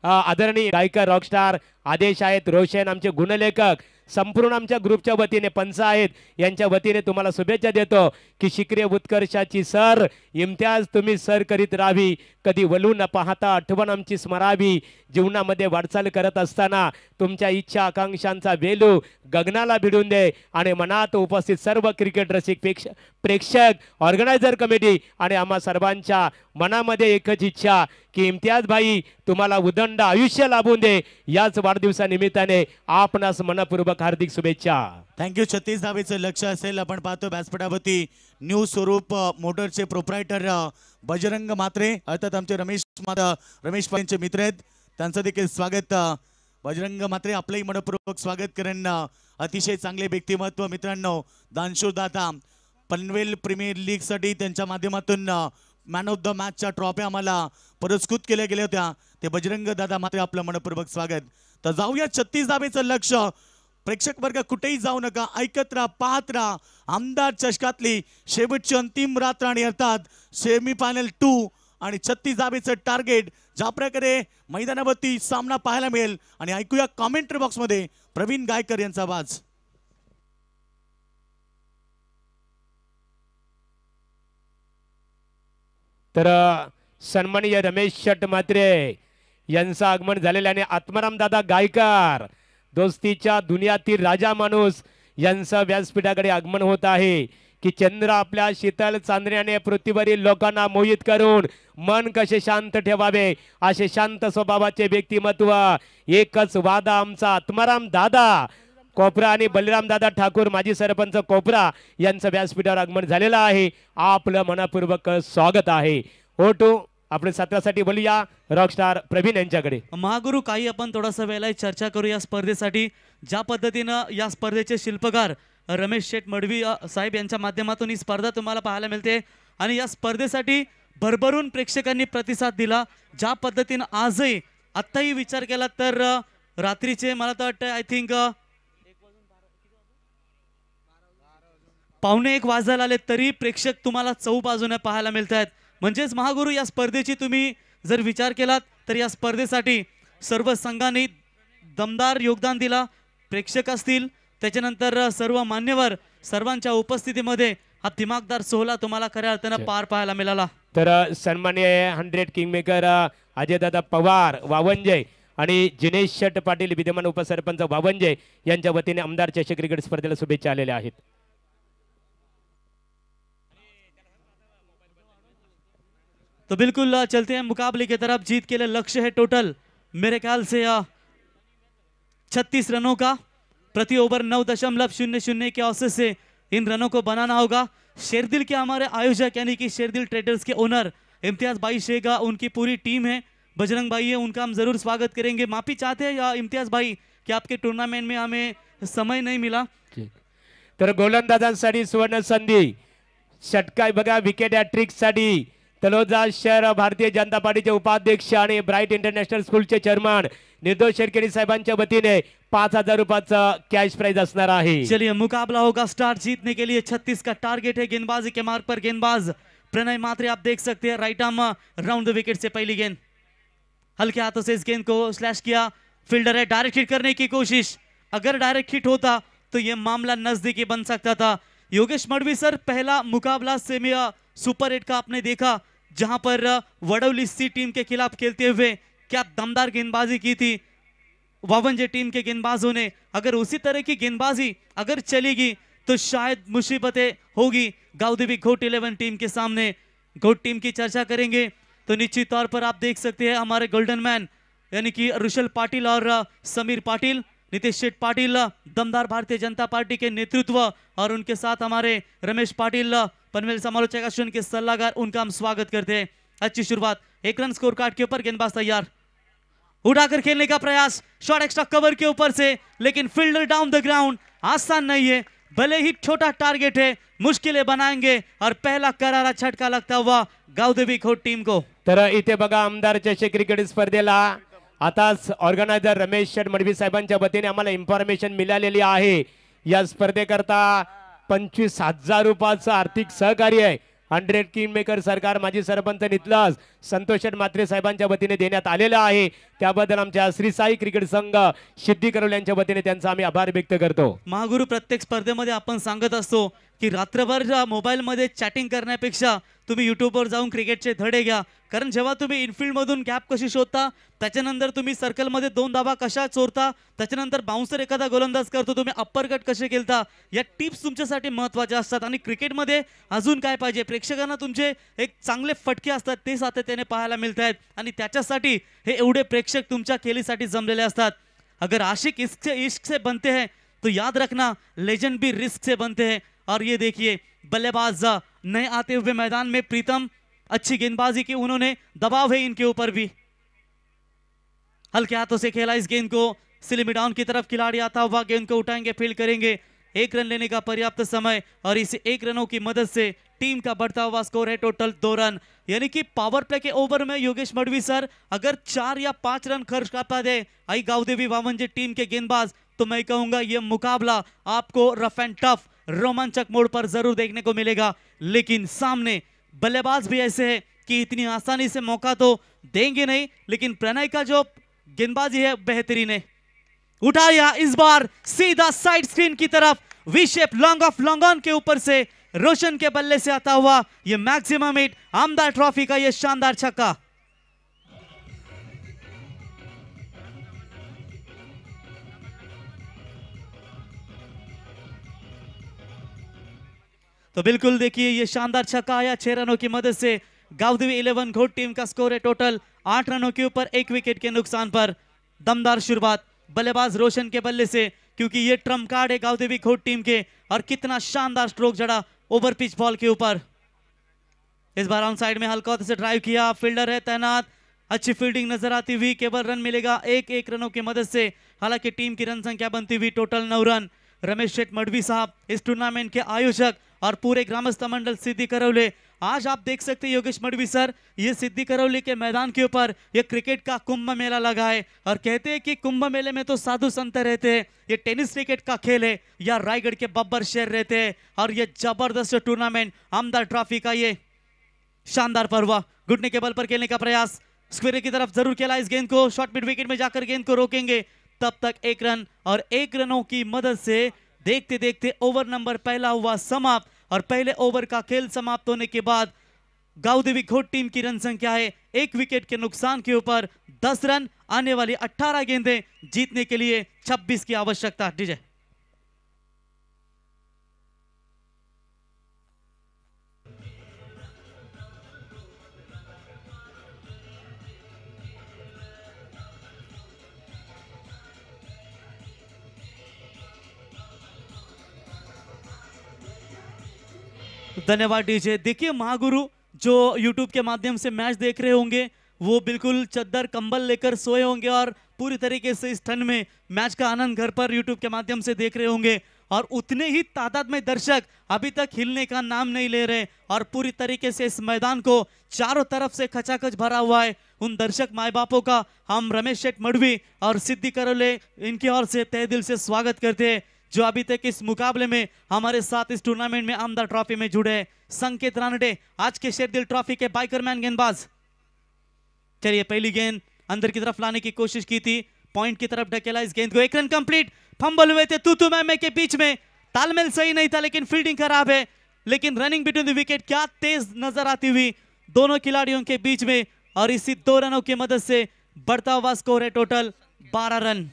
आदरणीय गायिका रॉकस्टार आदेश आहेत, रोशन आमचे गुणलेखक, संपूर्ण आमच्या ग्रुपच्या वतीने पंच आहेत यांच्या वतीने तुम्हाला शुभेच्छा देतो की शिक्रिय उत्कर्षाची सर इम्तियाज तुम्ही सर करीत राहावी. कधी वलू न पाहता आठवण आमची स्मरावी. जीवनामध्ये वाटचाल करत असताना तुमच्या इच्छा आकांक्षांचा वेलू गगनाला भिडून दे. आणि मनात उपस्थित सर्व क्रिकेट रसिक प्रेक्षक, ऑर्गनायझर कमिटी आणि आम्हा सर्वांच्या मनामध्ये एकच इच्छा की इम्तियाज भाई तुम्हाला उदंड आयुष्य लाभून दे. याच वाढदिवसानिमित्ताने आपणास मनपूर्वक हार्दिक शुभेच्छा. थँक्यू. 36 धावेचं लक्ष असेल. आपण पाहतो व्यासपीठावरती न्यू स्वरूप मोटरचे प्रोप्रायटर बजरंग मात्रे, अर्थात आमचे रमेश पाटीलचे मित्र आहेत, त्यांचं देखील स्वागत. बजरंग मात्रे आपलंही मनपूर्वक स्वागत. कारण अतिशय चांगले व्यक्तिमत्व मित्रांनो. दानशूर दाता पनवेल प्रीमियर लीग साठी त्यांच्या माध्यमातून मॅन ऑफ द मॅचच्या ट्रॉफी आम्हाला पुरस्कृत केल्या गेल्या होत्या. ते बजरंग दादा मात्रे आपलं मनपूर्वक स्वागत. तर जाऊया 36 धावेचं लक्ष. प्रेक्षक वर्ग कुठेही जाऊ नका, ऐकत राहा, पाहत राहा. आमदार चषकातली शेवटची अंतिम रात्र आणि अर्थात सेमीफायनल 2 आणि 36 धावेचं टार्गेट. ज्या प्रकारे मैदानावरती सामना पाहायला मिळेल आणि ऐकूया कॉमेंट्री बॉक्स मध्ये प्रवीण गायकर यांचा आवाज. तर सन्माननीय रमेश शेट म्हात्रे यांचं आगमन झालेलं आणि आत्माराम दादा गायकर दोस्तीच्या दुनियातील राजा माणूस यांचं व्यासपीठाकडे आगमन होत आहे की चंद्र आपल्या शीतल चांदण्याने पृथ्वीवरील लोकांना मोहित करून मन कसे शांत ठेवावे असे शांत स्वभावाचे व्यक्तिमत्व एकच वादा आमचा आत्माराम दादा कोपरा आणि बलराम दादा ठाकूर माजी सरपंच कोपरा यांचं व्यासपीठावर आगमन झालेलं आहे. आपलं मनपूर्वक स्वागत आहे. ओटू आपण सत्रासाठी बोलूया रॉकस्टार प्रवीण यांच्याकडे. महागुरु काही आपण थोडासा वेळेला चर्चा करू या स्पर्धेसाठी. ज्या पद्धतीनं या स्पर्धेचे शिल्पकार रमेश शेठ मडवी साहेब यांच्या माध्यमातून ही स्पर्धा तुम्हाला पाहायला मिळते आणि या स्पर्धेसाठी भरभरून प्रेक्षकांनी प्रतिसाद दिला. ज्या पद्धतीनं आजही आत्ताही विचार केला तर रात्रीचे मला तर वाटतं आय थिंक 12:45 वाजायला आले तरी प्रेक्षक तुम्हाला चौ बाजूने पाहायला मिळत आहेत. म्हणजेच महागुरु या स्पर्धेची तुम्ही जर विचार केलात तर या स्पर्धेसाठी सर्व संघांनी दमदार योगदान दिला. प्रेक्षक असतील त्याच्यानंतर सर्व मान्यवर सर्वांच्या उपस्थितीमध्ये हा दिमागदार सोहळा तुम्हाला खऱ्या अर्थानं पार पाहायला मिळाला. तर सन्माननीय 100 किंगमेकर अजयदादा पवार वावंजे आणि जिनेश शेट पाटील विद्यमान उपसरपंच वावंजे यांच्या वतीने आमदार चषक क्रिकेट स्पर्धेला शुभेच्छा आलेल्या आहेत. तो बिल्कुल चलते हैं मुकाबले की तरफ. जीत के लिए लक्ष्य है टोटल मेरे ख्याल से 36 रनों का. प्रति ओवर 9.00 के औसत से इन रनों को बनाना होगा. शेरदिल के हमारे आयोजक यानी कि शेरदिल ट्रेडर्स के ओनर इम्तियाज भाई शेख, उनकी पूरी टीम है. बजरंग भाई है, उनका हम जरूर स्वागत करेंगे. माफी चाहते हैं इम्तियाज भाई कि आपके टूर्नामेंट में हमें समय नहीं मिला. तर गोलंदाजांसाठी सुवर्ण संधी. षटकार बघा विकेट हॅट्रिक साठी तलोजा शहर भारतीय जनता पार्टीचे उपाध्यक्ष आणि ब्राईट इंटरनॅशनल स्कूलचे चेअरमन निर्दोष शेरकेरी साहेबांच्या वतीने 5000 रुपयाचा कॅश प्राइज असणार आहे. चलिए मुकाबला होगा स्टार. जीतने के लिए 36 का टारगेट है. गेंदबाजी के मार्ग पर गेंदबाज प्रणय मात्रे आप देख सकते हैं. Right arm round the wicket से पहली गेंद हल्के हाथों से इस गेंद को स्लैश किया. फील्डर है, डायरेक्ट हिट करने की कोशिश. अगर डायरेक्ट हिट होता तो यह मामला नजदीकी बन सकता था. योगेश मडवी सर, पहला मुकाबला सेमी सुपर 8 का आपने देखा जहां पर वडौली सी टीम के खिलाफ खेलते हुए क्या दमदार गेंदबाजी की थी वावंजे टीम के गेंदबाजों ने. अगर उसी तरह की गेंदबाजी अगर चलेगी तो शायद मुसीबतें होगी गाउदेवी घोट 11 टीम के सामने. घोट टीम की चर्चा करेंगे तो निश्चित तौर पर आप देख सकते हैं हमारे गोल्डन मैन यानी कि ऋषल पाटिल और समीर पाटिल, नितेश शेठ पाटिल दमदार भारतीय जनता पार्टी के नेतृत्व और उनके साथ हमारे रमेश पाटिल पनवेल समालोचक अश्विन के सलाहकार, उनका हम स्वागत करते हैं. अच्छी शुरुआत. 1 रन स्कोर कार्ड के ऊपर गेंदबाज तैयार, उठाकर खेलने का प्रयास. शॉट एक्स्ट्रा कवर के ऊपर से, लेकिन फील्डर डाउन द ग्राउंड. आसान नहीं है, भले ही छोटा टारगेट है, मुश्किलें बनाएंगे और पहला करारा झटका लगता हुआ गावदेवी खोट टीम को. तर इथे बघा आमदार चषक क्रिकेट स्पर्धेला आताच ऑर्गनायझर रमेश शेठ मडवी साहेबांच्या वतीने आम्हाला इन्फॉर्मेशन मिळालेली आहे. या स्पर्धेकरता 25,000 रुपयाचं आर्थिक सहकार्य आहे 100 किंगमेकर सरकार माजी सरपंच नितलास संतोष शेठ म्हात्रे साहेबांच्या वतीने देण्यात आलेलं आहे. त्याबद्दल आमच्या श्री साई क्रिकेट संघ सिद्धी करवले यांच्या वतीने त्यांचा आम्ही आभार व्यक्त करतो. महागुरु, प्रत्येक स्पर्धेमध्ये आपण सांगत असतो की रात्रभर मोबाईल मध्ये चॅटिंग करण्यापेक्षा तुम्ही युट्यूबवर जाऊन क्रिकेटचे धडे घ्या. कारण जेव्हा तुम्ही इनफिल्ड मधून गॅप कशी शोधता, त्याच्यानंतर तुम्ही सर्कल मध्ये 2 धावा कशा चोरता, त्याच्यानंतर बाउन्सर एखादा गोलंदाज करतो, तुम्ही अप्पर कट कसे खेळता, या टिप्स तुमच्यासाठी महत्त्वाच्या असतात. आणि क्रिकेटमध्ये अजून काय पाहिजे, प्रेक्षकांना तुमचे एक चांगले फटके असतात ते सातत्याने पाहायला मिळत आहेत आणि त्याच्यासाठी हे एवढे प्रेक्षक तुमच्या खेळीसाठी जमलेले असतात. अगर आशिक इश्क से बनते हैं तो याद रखना लेजेंड भी रिस्क से बनते हैं. और ये देखिए बल्लेबाज नए आते हुए मैदान में प्रीतम, अच्छी गेंदबाजी की उन्होंने, दबाव है इनके ऊपर भी. हल्के हाथों से खेला इस गेंद को, स्लिम डाउन की तरफ खिलाड़ी आता हुआ गेंद को उठाएंगे, फील्ड करेंगे. एक रन लेने का पर्याप्त समय और इस एक रनों की मदद से टीम का बढ़ता हुआ स्कोर है टोटल 2 रन। यानी कि पावर प्ले के ओवर में योगेश मडवी सर अगर 4 या 5 रन खर्च कर पाते आई गावदेवी वावंजे टीम के गेंदबाज, तो मैं कहूंगा यह मुकाबला आपको रफ एंड टफ रोमांचक मोड पर जरूर देखने को मिलेगा। लेकिन सामने बल्लेबाज भी ऐसे है कि इतनी आसानी से मौका तो देंगे नहीं, लेकिन प्रणय का जो गेंदबाजी है बेहतरीन है। उठाया इस बार सीधा साइड स्क्रीन की तरफ, V shape long off long on के ऊपर से रोशन के बल्ले से आता हुआ ये मैक्सिमम हिट, आमदार ट्रॉफी का ये शानदार छक्का। तो बिल्कुल देखिए ये शानदार छक्का आया 6 रनों की मदद से। गावदेवी 11 घोट टीम का स्कोर है टोटल 8 रनों के ऊपर 1 विकेट के नुकसान पर। दमदार शुरुआत बल्लेबाज रोशन के बल्ले से, क्योंकि ये ट्रम्प कार्ड है गावदेवी घोट टीम के। और कितना शानदार स्ट्रोक जड़ा ओवर पिच बॉल के ऊपर। इस बार ऑन साइड में हल्का से ड्राइव किया, फील्डर है तैनात, अच्छी फील्डिंग नजर आती हुई। केवल रन मिलेगा 1-1 रनों की मदद से। हालांकि टीम की रन संख्या बनती हुई टोटल 9 रन। रमेश शेठ मडवी साहब इस टूर्नामेंट के आयोजक और पूरे ग्रामस्थ मंडल सिद्धि करौली, आज आप देख सकते हैं योगेश मडवी सर, ये सिद्धि करौली के मैदान के ऊपर ये क्रिकेट का कुंभ मेला लगा है। और कहते हैं कि कुंभ मेले में तो साधु संत रहते हैं, ये टेनिस क्रिकेट का खेल है या रायगढ़ के बब्बर शहर रहते हैं। और ये जबरदस्त टूर्नामेंट आमदार ट्रॉफी का ये शानदार पर्व। घुटने के बल पर खेलने का प्रयास, स्क्वेयर की तरफ जरूर खेला इस गेंद को, शॉर्ट मिड विकेट में जाकर गेंद को रोकेंगे। तब तक 1 रन और 1 रनों की मदद से देखते देखते ओवर नंबर पहला हुआ समाप्त। और पहले ओवर का खेल समाप्त होने के बाद गावदेवी घोट टीम की रन संख्या है 1 विकेट के नुकसान के ऊपर 10 रन। आने वाली 18 गेंदें जीतने के लिए 26 की आवश्यकता। डीजे धन्यवाद डीजे। देखिए महागुरु जो YouTube के माध्यम से मैच देख रहे होंगे वो बिल्कुल चद्दर कंबल लेकर सोए होंगे और पूरी तरीके से इस ठंड में मैच का आनंद घर पर YouTube के माध्यम से देख रहे होंगे। और उतने ही तादाद में दर्शक अभी तक हिलने का नाम नहीं ले रहे और पूरी तरीके से इस मैदान को चारों तरफ से खचाखच भरा हुआ है। उन दर्शक माए बापों का हम रमेश शेठ मडवी और सिद्धि करौली इनकी ओर से तहे दिल से स्वागत करते हैं, जो अभी तक इस मुकाबले में हमारे साथ इस टूर्नामेंट में आमदार ट्रॉफी में जुड़े हैं। संकेत रानडे आज के शेरदिल ट्रॉफी के बाइकरमैन गेंदबाज। चलिए पहली गेंद अंदर की तरफ लाने की कोशिश की थी, पॉइंट की तरफ ढकेला इस गेंद को, 1 रन कंप्लीट। फंबल हुए थे तू मैं के बीच में, तालमेल सही नहीं था लेकिन फील्डिंग खराब है। लेकिन रनिंग बिटवीन द विकेट क्या तेज नजर आती हुई दोनों खिलाड़ियों के बीच में। और इसी 2 रनों की मदद से बढ़ता हुआ स्कोर है टोटल 12 रन।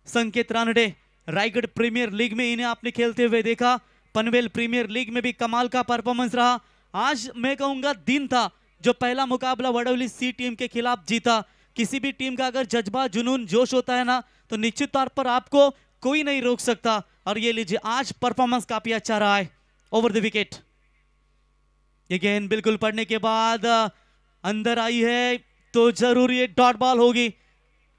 संकेत रानडे रायगढ़ प्रीमियर लीग में इन्हें आपने खेलते हुए देखा, पनवेल प्रीमियर लीग में भी कमाल का परफॉर्मेंस रहा। आज मैं कहूंगा दिन था जो पहला मुकाबला वडोली सी टीम के खिलाफ जीता। किसी भी टीम का अगर जज्बा जुनून जोश होता है ना तो निश्चित तौर पर आपको कोई नहीं रोक सकता। और ये लीजिए आज परफॉर्मेंस काफी अच्छा रहा है ओवर द विकेट। ये गेंद बिल्कुल पड़ने के बाद अंदर आई है तो जरूर ये डॉट बॉल होगी।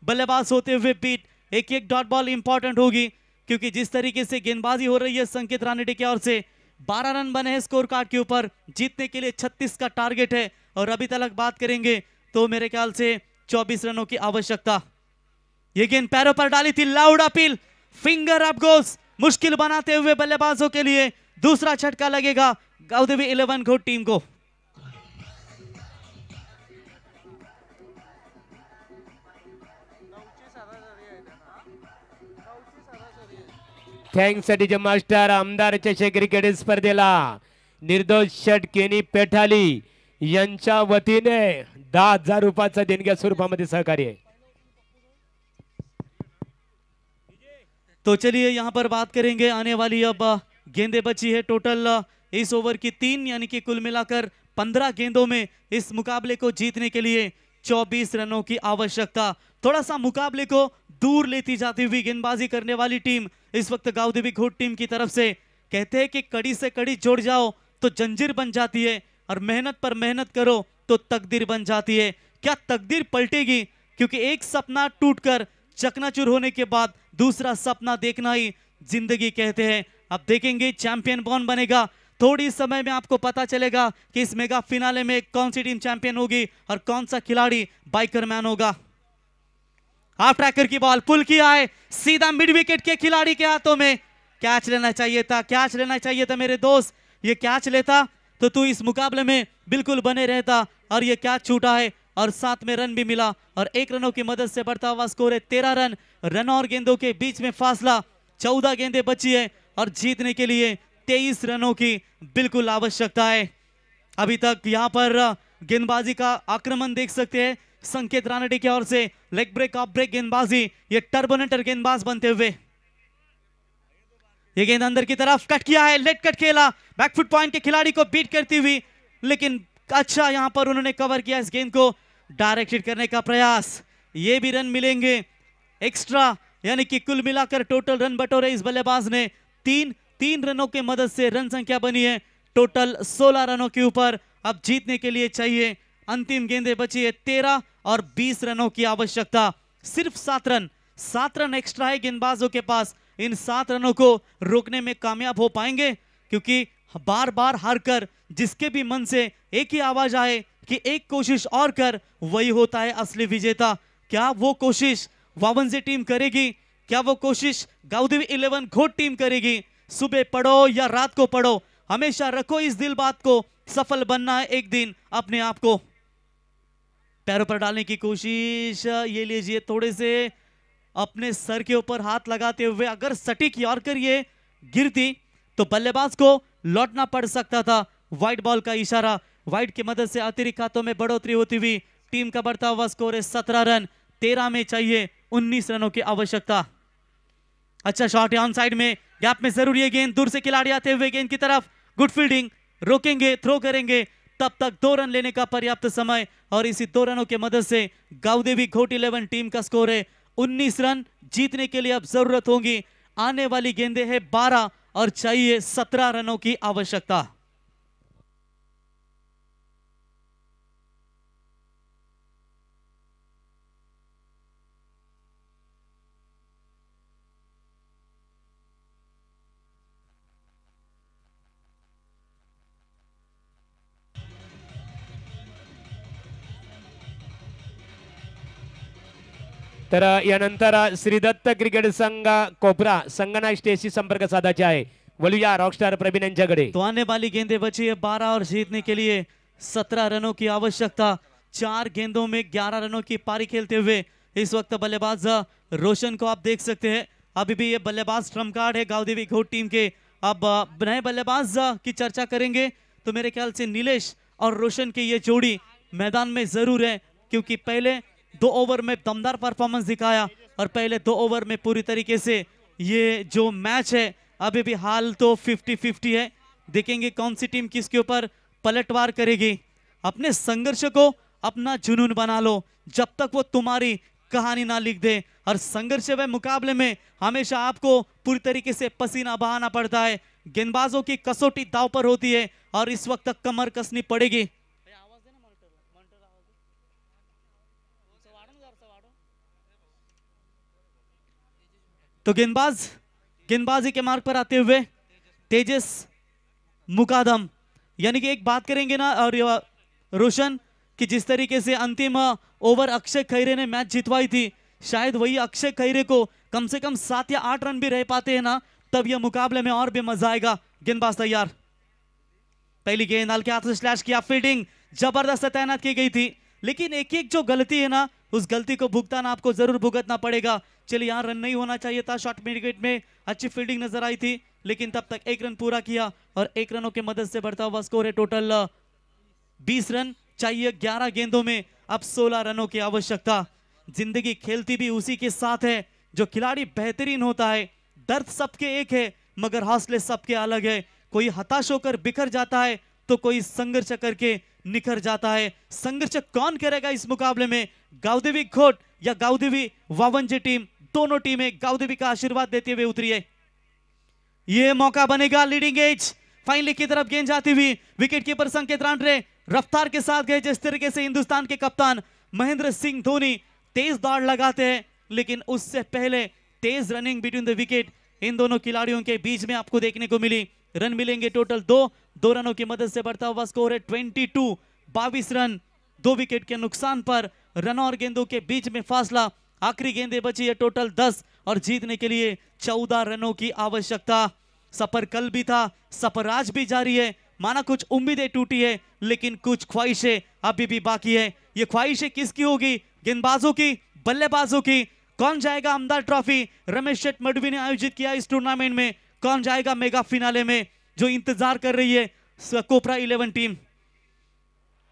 बल्लेबाज होते हुए बीट एक डॉट बॉल इंपॉर्टेंट होगी, क्योंकि जिस तरीके से गेंदबाजी हो रही है संकेत रानडे की ओर से 12 रन बने हैं स्कोर कार्ड के ऊपर, जीतने के लिए 36 का टारगेट है। और अभी तक बात करेंगे तो मेरे ख्याल से 24 रनों की आवश्यकता। ये गेंद पैरों पर डाली थी, लाउड अपील, फिंगर अप गोस, मुश्किल बनाते हुए बल्लेबाजों के लिए दूसरा झटका लगेगा गावदेवी 11 घोट टीम को। Thanks DJ master. आमदार चषक क्रिकेट स्पर्धेला निर्दोष षट केनी पेठाली यांच्या वतीने 10,000 रुपयाचा देणग्या स्वरूपामध्ये सहकार्य आहे। तो चलिए यहां पर बात करेंगे आने वाली अब गेंदें बची है टोटल इस ओवर की 3, यानी कि कुल मिलाकर 15 गेंदों में इस मुकाबले को जीतने के लिए 24 रनों की आवश्यकता। थोड़ा सा मुकाबले को दूर लेती जाती हुई गेंदबाजी करने वाली टीम इस वक्त गावदेवी घोट टीम की तरफ से। कहते हैं कि कड़ी से कड़ी जोड़ जाओ तो जंजीर बन जाती है और मेहनत पर मेहनत करो तो तकदीर बन जाती है। क्या तकदीर पलटेगी? क्योंकि एक सपना टूटकर चकनाचूर होने के बाद दूसरा सपना देखना ही जिंदगी कहते हैं। अब देखेंगे चैंपियन कौन बनेगा। थोड़ी समय में आपको पता चलेगा कि इस मेगा फिनाले में कौन सी टीम चैंपियन होगी और कौन सा खिलाड़ी बाइकर मैन होगा। हाफ ट्रैकर की बॉल पुल किया है, सीधा मिड विकेट के खिलाड़ी के हाथों में। कैच लेना चाहिए था, कैच लेना चाहिए था मेरे दोस्त। ये कैच लेता तो तू इस मुकाबले में बिल्कुल बने रहता, और ये कैच छूटा है और साथ में रन भी मिला, और 1 रनों की मदद से बढ़ता हुआ स्कोर है 13 रन। रन और गेंदों के बीच में फासला 14 गेंदें बची है और जीतने के लिए 23 रनों की बिल्कुल आवश्यकता है। अभी तक यहाँ पर गेंदबाजी का आक्रमण देख सकते हैं संकेत रानडे की ओर से। लेग ब्रेक ऑफ ब्रेक गेंदबाजी, ये टर्बोनेटर गेंदबाज बनते हुए। ये गेंद अंदर की तरफ कट किया है, लेट कट खेला, बैकफुट पॉइंट के खिलाड़ी को बीट करती हुई, लेकिन अच्छा यहां पर उन्होंने कवर किया इस गेंद को, डायरेक्ट हिट करने का प्रयास। ये भी रन मिलेंगे एक्स्ट्रा, यानी कि कुल मिलाकर टोटल रन बटोरे इस बल्लेबाज ने। तीन रनों के मदद से रन संख्या बनी है टोटल 16 रनों के ऊपर। अब जीतने के लिए चाहिए, अंतिम गेंदें बची है 13 और 20 रनों की आवश्यकता। सिर्फ 7 रन एक्स्ट्रा है गेंदबाजों के पास। इन 7 रनों को रोकने में कामयाब हो पाएंगे, क्योंकि बार बार हार कर जिसके भी मन से एक ही आवाज आए कि एक कोशिश और कर, वही होता है असली विजेता। क्या वो कोशिश वावंजे टीम करेगी? क्या वो कोशिश गाउदेवी 11 घोट टीम करेगी? सुबह पढ़ो या रात को पढ़ो, हमेशा रखो इस दिल बात को, सफल बनना है एक दिन अपने आप को। पैरों पर डालने की कोशिश, ये लीजिए थोड़े से अपने सर के ऊपर हाथ लगाते हुए, अगर सटीक यॉर्कर ये गिरती तो बल्लेबाज को लौटना पड़ सकता था। वाइड बॉल का इशारा, वाइड की मदद से अतिरिक्त हाथों में बढ़ोतरी होती हुई टीम का बढ़ता हुआ स्कोर है 17 रन। 13 में चाहिए 19 रनों की आवश्यकता। अच्छा शॉट है ऑन साइड में, गैप में जरूरी है गेंद, दूर से खिलाड़ी आते हुए गेंद की तरफ, गुड फील्डिंग, रोकेंगे, थ्रो करेंगे, तब तक 2 रन लेने का पर्याप्त समय, और इसी 2 रनों की मदद से गाउदेवी घोट 11 टीम का स्कोर है 19 रन। जीतने के लिए अब जरूरत होगी, आने वाली गेंदें है 12 और चाहिए 17 रनों की आवश्यकता। तर यानंतर श्रीदत्त क्रिकेट संघ कोपरा संगना स्टेजशी संपर्क साधायचे आहे। वळूया रॉकस्टार प्रवीण यांच्याकडे। तो आने वाली गेंदें बची है 12 और जीतने के लिए 17 रनों की आवश्यकता। 4 गेंदों में 11 रनों की पारी खेलते हुए इस वक्त बल्लेबाज रोशन को आप देख सकते हैं। अभी भी ये बल्लेबाज ट्रम्प कार्ड है गाउदेवी घोट टीम के। अब नए बल्लेबाज की चर्चा करेंगे तो मेरे ख्याल से नीलेश और रोशन की ये जोड़ी मैदान में जरूर है, क्योंकि पहले 2 ओवर में दमदार परफॉर्मेंस दिखाया और पहले 2 ओवर में पूरी तरीके से ये जो मैच है अभी भी हाल तो 50-50 है। देखेंगे कौन सी टीम किसके ऊपर पलटवार करेगी। अपने संघर्ष को अपना जुनून बना लो, जब तक वो तुम्हारी कहानी ना लिख दे। और संघर्ष व मुकाबले में हमेशा आपको पूरी तरीके से पसीना बहाना पड़ता है। गेंदबाजों की कसौटी दांव पर होती है और इस वक्त तक कमर कसनी पड़ेगी। तो गेंदबाजी के मार्ग पर आते हुए तेजस मुकादम, यानी कि एक बात करेंगे ना और रोशन कि जिस तरीके से अंतिम ओवर अक्षय खैरे ने मैच जितवाई थी, शायद वही अक्षय खैरे को कम से कम 7 या 8 रन भी रह पाते हैं ना, तब यह मुकाबले में और भी मजा आएगा। गेंदबाज तैयार, पहली गेंद हल्के हाथ से स्लैश किया, फील्डिंग जबरदस्त तैनात की गई थी, लेकिन एक एक जो गलती है ना, उस गलती को भुगतान आपको जरूर भुगतना पड़ेगा। चलिए यहाँ रन नहीं होना चाहिए था, शॉर्ट विकेट में अच्छी फील्डिंग नजर आई थी, लेकिन तब तक 1 रन पूरा किया और 1 रनों की मदद से बढ़ता हुआ स्कोर है टोटल 20 रन। चाहिए 11 गेंदों में अब 16 रनों की आवश्यकता। जिंदगी खेलती भी उसी के साथ है, जो खिलाड़ी बेहतरीन होता है। दर्द सबके एक है मगर हौसले सबके अलग है। कोई हताश होकर बिखर जाता है तो कोई संघर्ष करके निखर जाता है। संघर्ष कौन करेगा इस मुकाबले में? गाउदेवी घोट या गाउदेवी वावंजे टीम, दोनों टीमें गाउदेवी का आशीर्वाद देते हुए उतरी है। ये मौका बनेगा लीडिंग एज, फाइनली की तरफ गेंद जाती हुई, विकेट कीपर संकेत रानडे रफ्तार के साथ गए। जिस तरीके से हिंदुस्तान के कप्तान महेंद्र सिंह धोनी तेज दौड़ लगाते हैं, लेकिन उससे पहले तेज running between the wicket in दोनों खिलाड़ियों के बीच में आपको देखने को मिली। रन मिलेंगे टोटल 2 रनों की मदद से बढ़ता हुआ स्कोर है 22 रन। 2 विकेट के नुकसान पर रन और गेंदों के बीच में फासला। आखिरी गेंदें बची है टोटल 10 और जीतने के लिए 14 रनों की आवश्यकता। सफर कल भी था, सफर आज भी जारी है। माना कुछ उम्मीदें टूटी है, लेकिन कुछ ख्वाहिशें अभी भी बाकी है। ये ख्वाहिशें किसकी होगी? गेंदबाजों की, बल्लेबाजों की? कौन जाएगा आमदार ट्रॉफी? रमेश शेठ मडवी ने आयोजित किया इस टूर्नामेंट में। कौन जाएगा मेगा फिनाले में? जो इंतजार कर रही है कोपरा 11 टीम।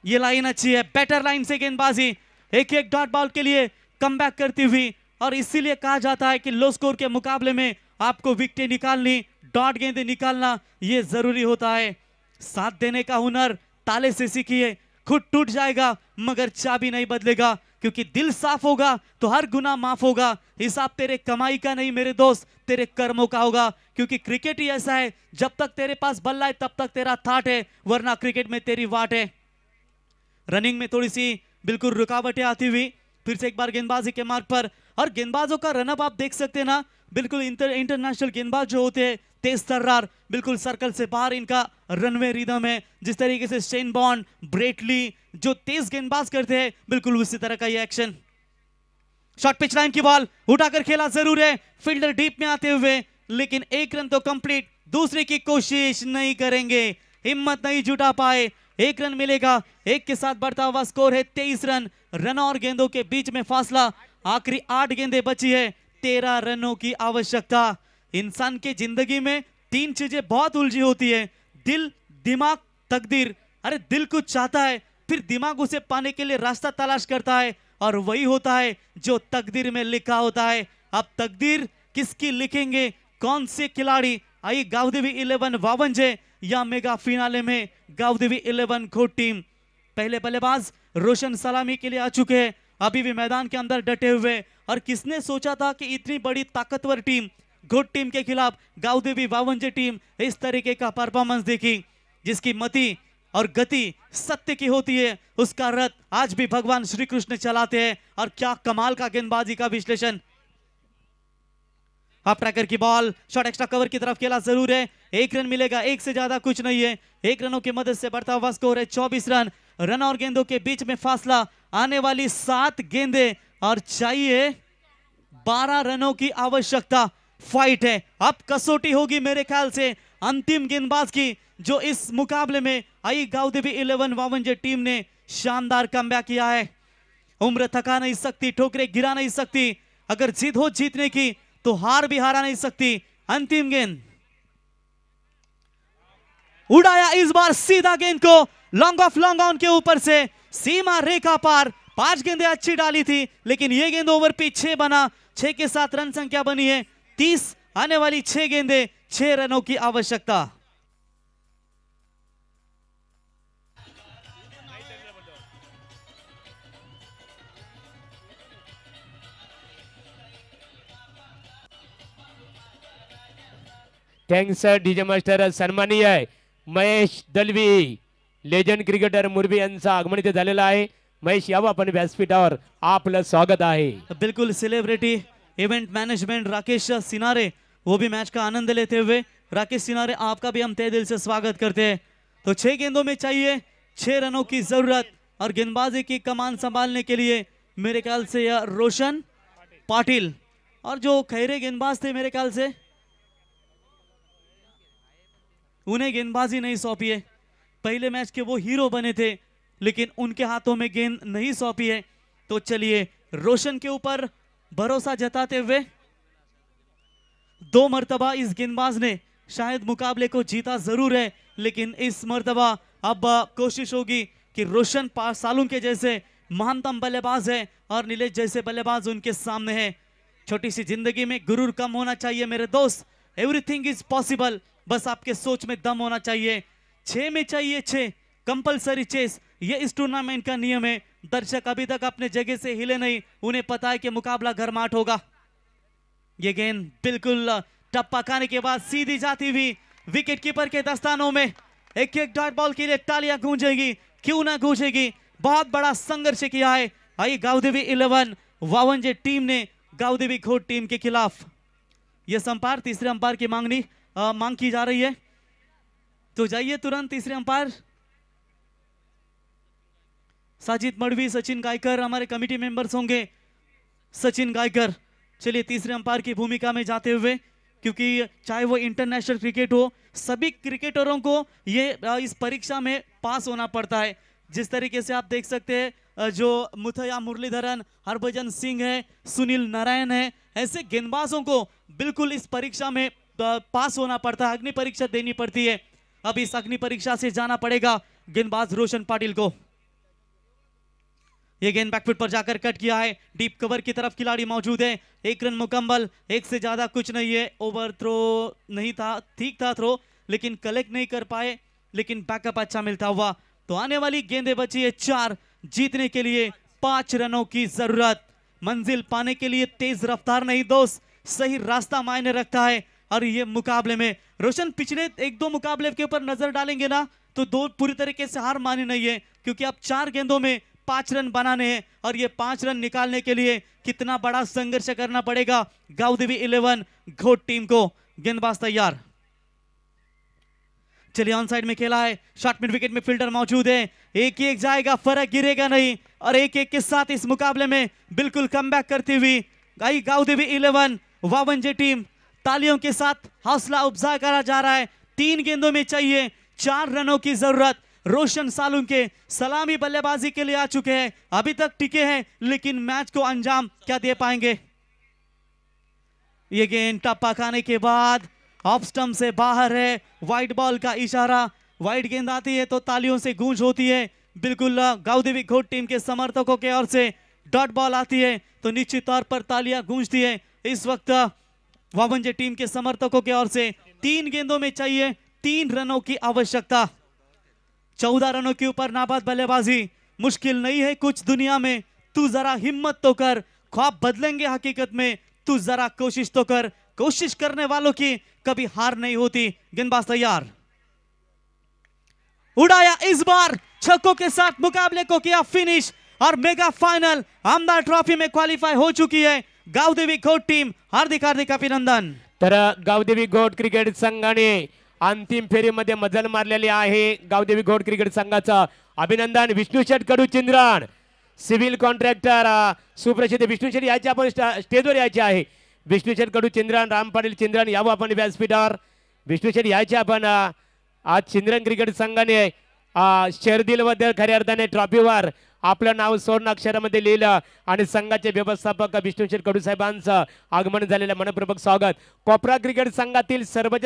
ये लाइन अच्छी है, बेटर लाइन से गेंदबाजी, एक डॉट बॉल के लिए कमबैक करती हुई। और इसीलिए कहा जाता है कि लो स्कोर के मुकाबले में आपको विकेटें निकालनी, डॉट गेंदें निकालना ये जरूरी होता है। साथ देने का हुनर ताले से सीखिए। खुद टूट जाएगा मगर चाबी नहीं बदलेगा, क्योंकि दिल साफ होगा तो हर गुनाह माफ होगा। हिसाब तेरे कमाई का नहीं मेरे दोस्त, तेरे कर्मों का होगा। क्योंकि क्रिकेट ही ऐसा है, जब तक तेरे पास बल्ला है तब तक तेरा थाट है, वरना क्रिकेट में तेरी वाट है। रनिंग में थोड़ी सी बिल्कुल रुकावटें आती हुई, फिर से एक बार गेंदबाजी के मार्ग पर। और गेंदबाजों का रनअप आप देख सकते हैं ना, बिल्कुल इंटरनेशनल गेंदबाज जो होते हैं, तेज तर्रार, बिल्कुल सर्कल से बाहर इनका रनवे रिदम है। जिस तरीके से स्टेन बॉन्ड, ब्रेटली जो तेज गेंदबाज करते हैं, बिल्कुल उसी तरह का ये एक्शन। शॉर्ट पिच लाइन की बॉल उठाकर खेला जरूर है, फील्डर डीप में आते हुए, लेकिन 1 रन तो कंप्लीट। दूसरे की कोशिश नहीं करेंगे, हिम्मत नहीं जुटा पाए। 1 रन मिलेगा, 1 के साथ बढ़ता हुआ स्कोर है 23 रन। रन और गेंदों के बीच में फासला। आखिरी 8 गेंदें बची है, 13 रनों की आवश्यकता। इंसान के जिंदगी में 3 चीजें बहुत उलझी होती है, दिल, दिमाग, तकदीर। अरे दिल कुछ चाहता है, फिर दिमाग उसे पाने के लिए रास्ता तलाश करता है, और वही होता है जो तकदीर में लिखा होता है। अब तकदीर किसकी लिखेंगे, कौन से खिलाड़ी? आई गावदेवी 11 वावंजे या मेगा फिनाले में गावदेवी 11 घोट टीम। पहले बल्लेबाज रोशन सलामी के लिए आ चुके हैं, अभी भी मैदान के अंदर डटे हुए। और किसने सोचा था कि इतनी बड़ी ताकतवर टीम घोट टीम के खिलाफ गावदेवी वावंजे टीम इस तरीके का परफॉर्मेंस देखी। जिसकी मति और गति सत्य की होती है, उसका रथ आज भी भगवान श्री कृष्ण चलाते हैं। और क्या कमाल का गेंदबाजी का विश्लेषण। हाफ ट्रैकर की बॉल शॉर्ट एक्स्ट्रा कवर की तरफ खेला जरूर है। 1 रन मिलेगा, 1 से ज्यादा कुछ नहीं है। 1 रनों की मदद से बढ़ता हुआ स्कोर है 24 रन। रन और गेंदों के बीच में फासला। आने वाली 7 गेंदें और चाहिए 12 रनों की आवश्यकता। फाइट है, अब कसौटी होगी मेरे ख्याल से अंतिम गेंदबाज की, जो इस मुकाबले में आई गावदेवी 11 वावंजे टीम ने शानदार कमबैक किया है। उम्र थका नहीं सकती, ठोकरें गिरा नहीं सकती। अगर जीत हो जीतने की तो हार भी हारा नहीं सकती। अंतिम गेंद उड़ाया इस बार सीधा गेंद को लॉन्ग ऑफ लॉन्ग ऑन के ऊपर से सीमा रेखा पार। 5 गेंदें अच्छी डाली थी, लेकिन ये गेंद ओवर पिच 6 बना। 6 के साथ रन संख्या बनी है 30। आने वाली 6 गेंदें, 6 रनों की आवश्यकता। Thanks DJ master. सन्माननीय महेश दलवी, लेजंड क्रिकेटर मुरबी यांचं आगमन इथे झालेलं आहे. महेश यावं आपण व्यासपीठावर, आपलं स्वागत आहे. बिल्कुल celebrity event management Rakesh scenario, वो भी मैच का आनंद लेते हुए। राकेश सिनारे, आपका भी हम तहे दिल से स्वागत करते हैं। तो 6 गेंदों में चाहिए 6 रनों की जरूरत। और गेंदबाजी की कमान संभालने के लिए मेरे ख्याल से यह रोशन पाटिल और जो खैरे गेंदबाज थे, मेरे ख्याल से उन्हें गेंदबाजी नहीं सौंपी है। पहले मैच के वो हीरो बने थे, लेकिन उनके हाथों में गेंद नहीं सौंपी है। तो चलिए रोशन के ऊपर भरोसा जताते हुए, 2 मर्तबा इस गेंदबाज ने शायद मुकाबले को जीता जरूर है, लेकिन इस मर्तबा अब कोशिश होगी कि रोशन सालुन के जैसे महानतम बल्लेबाज है और नीलेश जैसे बल्लेबाज उनके सामने है। छोटी सी जिंदगी में गुरूर कम होना चाहिए मेरे दोस्त। एवरीथिंग इज पॉसिबल, बस आपके सोच में दम होना चाहिए। 6 में चाहिए 6, कंपलसरी चेस, ये इस टूर्नामेंट का नियम है। दर्शक अभी तक अपने जगह से हिले नहीं, उन्हें पता है कि मुकाबला गर्माट होगा। ये गेंद बिल्कुल टप्पा खाने के बाद सीधी जाती हुई विकेट कीपर के दस्तानों में। एक डॉट बॉल के लिए तालियां गूंजेगी, क्यों ना गूंजेगी। बहुत बड़ा संघर्ष किया है आई गावदेवी 11 वावंजे टीम ने गावदेवी घोट टीम के खिलाफ। यस अंपायर, तीसरे अंपायर की मांग की जा रही है, तो जाइए तुरंत तीसरे अंपायर। साजिद मडवी, सचिन गायकर हमारे कमिटी मेंबर्स होंगे। सचिन गायकर चलिए तीसरे अंपायर की भूमिका में जाते हुए, क्योंकि चाहे वो इंटरनेशनल क्रिकेट हो, सभी क्रिकेटरों को ये इस परीक्षा में पास होना पड़ता है। जिस तरीके से आप देख सकते हैं जो मुथैया मुरलीधरन, हरभजन सिंह है, सुनील नारायण है, ऐसे गेंदबाजों को बिल्कुल इस परीक्षा में पास होना पड़ता है, अग्नि परीक्षा देनी पड़ती है। अब इस अग्नि परीक्षा से जाना पड़ेगा गेंदबाज रोशन पाटिल को। ये गेंद बैकफुट पर जाकर कट किया है, डीप कवर की तरफ खिलाड़ी मौजूद है। 1 रन मुकम्मल, 1 से ज्यादा कुछ नहीं है। ओवर थ्रो नहीं था, ठीक था थ्रो, लेकिन कलेक्ट नहीं कर पाए, लेकिन बैकअप अच्छा मिलता हुआ। तो आने वाली गेंदें बची है 4, जीतने के लिए 5 रनों की जरूरत। मंजिल पाने के लिए तेज रफ्तार नहीं दोस्त, सही रास्ता मायने रखता है। और ये मुकाबले में रोशन पिछले 1-2 मुकाबले के ऊपर नजर डालेंगे ना, तो 2 पूरी तरीके से हार मानी नहीं है, क्योंकि अब 4 गेंदों में 5 रन बनाने हैं। और ये 5 रन निकालने के लिए कितना बड़ा संघर्ष करना पड़ेगा गांव देवी 11 घोट टीम को। गेंदबाज तैयार, चलिए ऑन साइड में खेला है, शॉट मिड विकेट में फील्डर मौजूद है। 1-1 जाएगा, फर्क गिरेगा नहीं, और 1-1 के साथ इस मुकाबले में बिल्कुल कमबैक करती हुई गांव देवी 11 वावंजे टीम तालियों के साथ हौसला अफजा करा जा रहा है। 3 गेंदों में चाहिए 4 रनों की जरूरत। रोशन सालुंके सलामी बल्लेबाजी के लिए आ चुके हैं, अभी तक टिके हैं, लेकिन मैच को अंजाम क्या दे पाएंगे। ये गेंद टप्पा खाने के बाद ऑफ स्टंप से बाहर है, वाइड बॉल का इशारा। वाइड गेंद आती है तो तालियों से गूंज होती है। बिल्कुल गांव देवी घोट टीम के समर्थकों के ओर से डॉट बॉल आती है तो निश्चित तौर पर तालियां गूंजती है। इस वक्त वावंजे टीम के समर्थकों के ओर से 3 गेंदों में चाहिए 3 रनों की आवश्यकता। 14 रनों के ऊपर नाबाद बल्लेबाजी मुश्किल नहीं है कुछ दुनिया में। तू जरा हिम्मत तो कर, ख्वाब बदलेंगे हकीकत में, तू जरा कोशिश तो कर। कोशिश करने वालों की कभी हार नहीं होती। गेंदबाज तैयार, उड़ाया इस बार, छक्कों के साथ मुकाबले को किया फिनिश, और मेगा फाइनल आमदार ट्रॉफी में क्वालिफाई हो चुकी है गांव देवी घोट टीम। हार्दिक हार्दिक अभिनंदन। तर गावदेवी घोट क्रिकेट संघाने अंतिम फेरीमध्ये मजल मारलेली आहे। गावदेवी घोट क्रिकेट संघाचा अभिनंदन। विष्णू शेठ कडू चिंद्रान, सिव्हिल कॉन्ट्रॅक्टर सुप्रसिद्ध विष्णू शेठ यायचे आपण स्टेजवर यायचे आहे। विष्णू शेठ कडू चिंद्रान, राम पाटील चिंद्रान यावं आपण व्यासपीठावर। विष्णू शेठ यायचे आपण आज चिंद्रन क्रिकेट संघाने शेरदिलमध्ये खऱ्या अर्थाने ट्रॉफीवर आपलं नाव स्वर्ण अक्षरामध्ये लिहिलं आणि संघाचे व्यवस्थापक विष्णू शेठ कडू साहेबांचं आगमन झालेलं मनपूर्वक स्वागत। कोपरा क्रिकेट संघातील सर्वच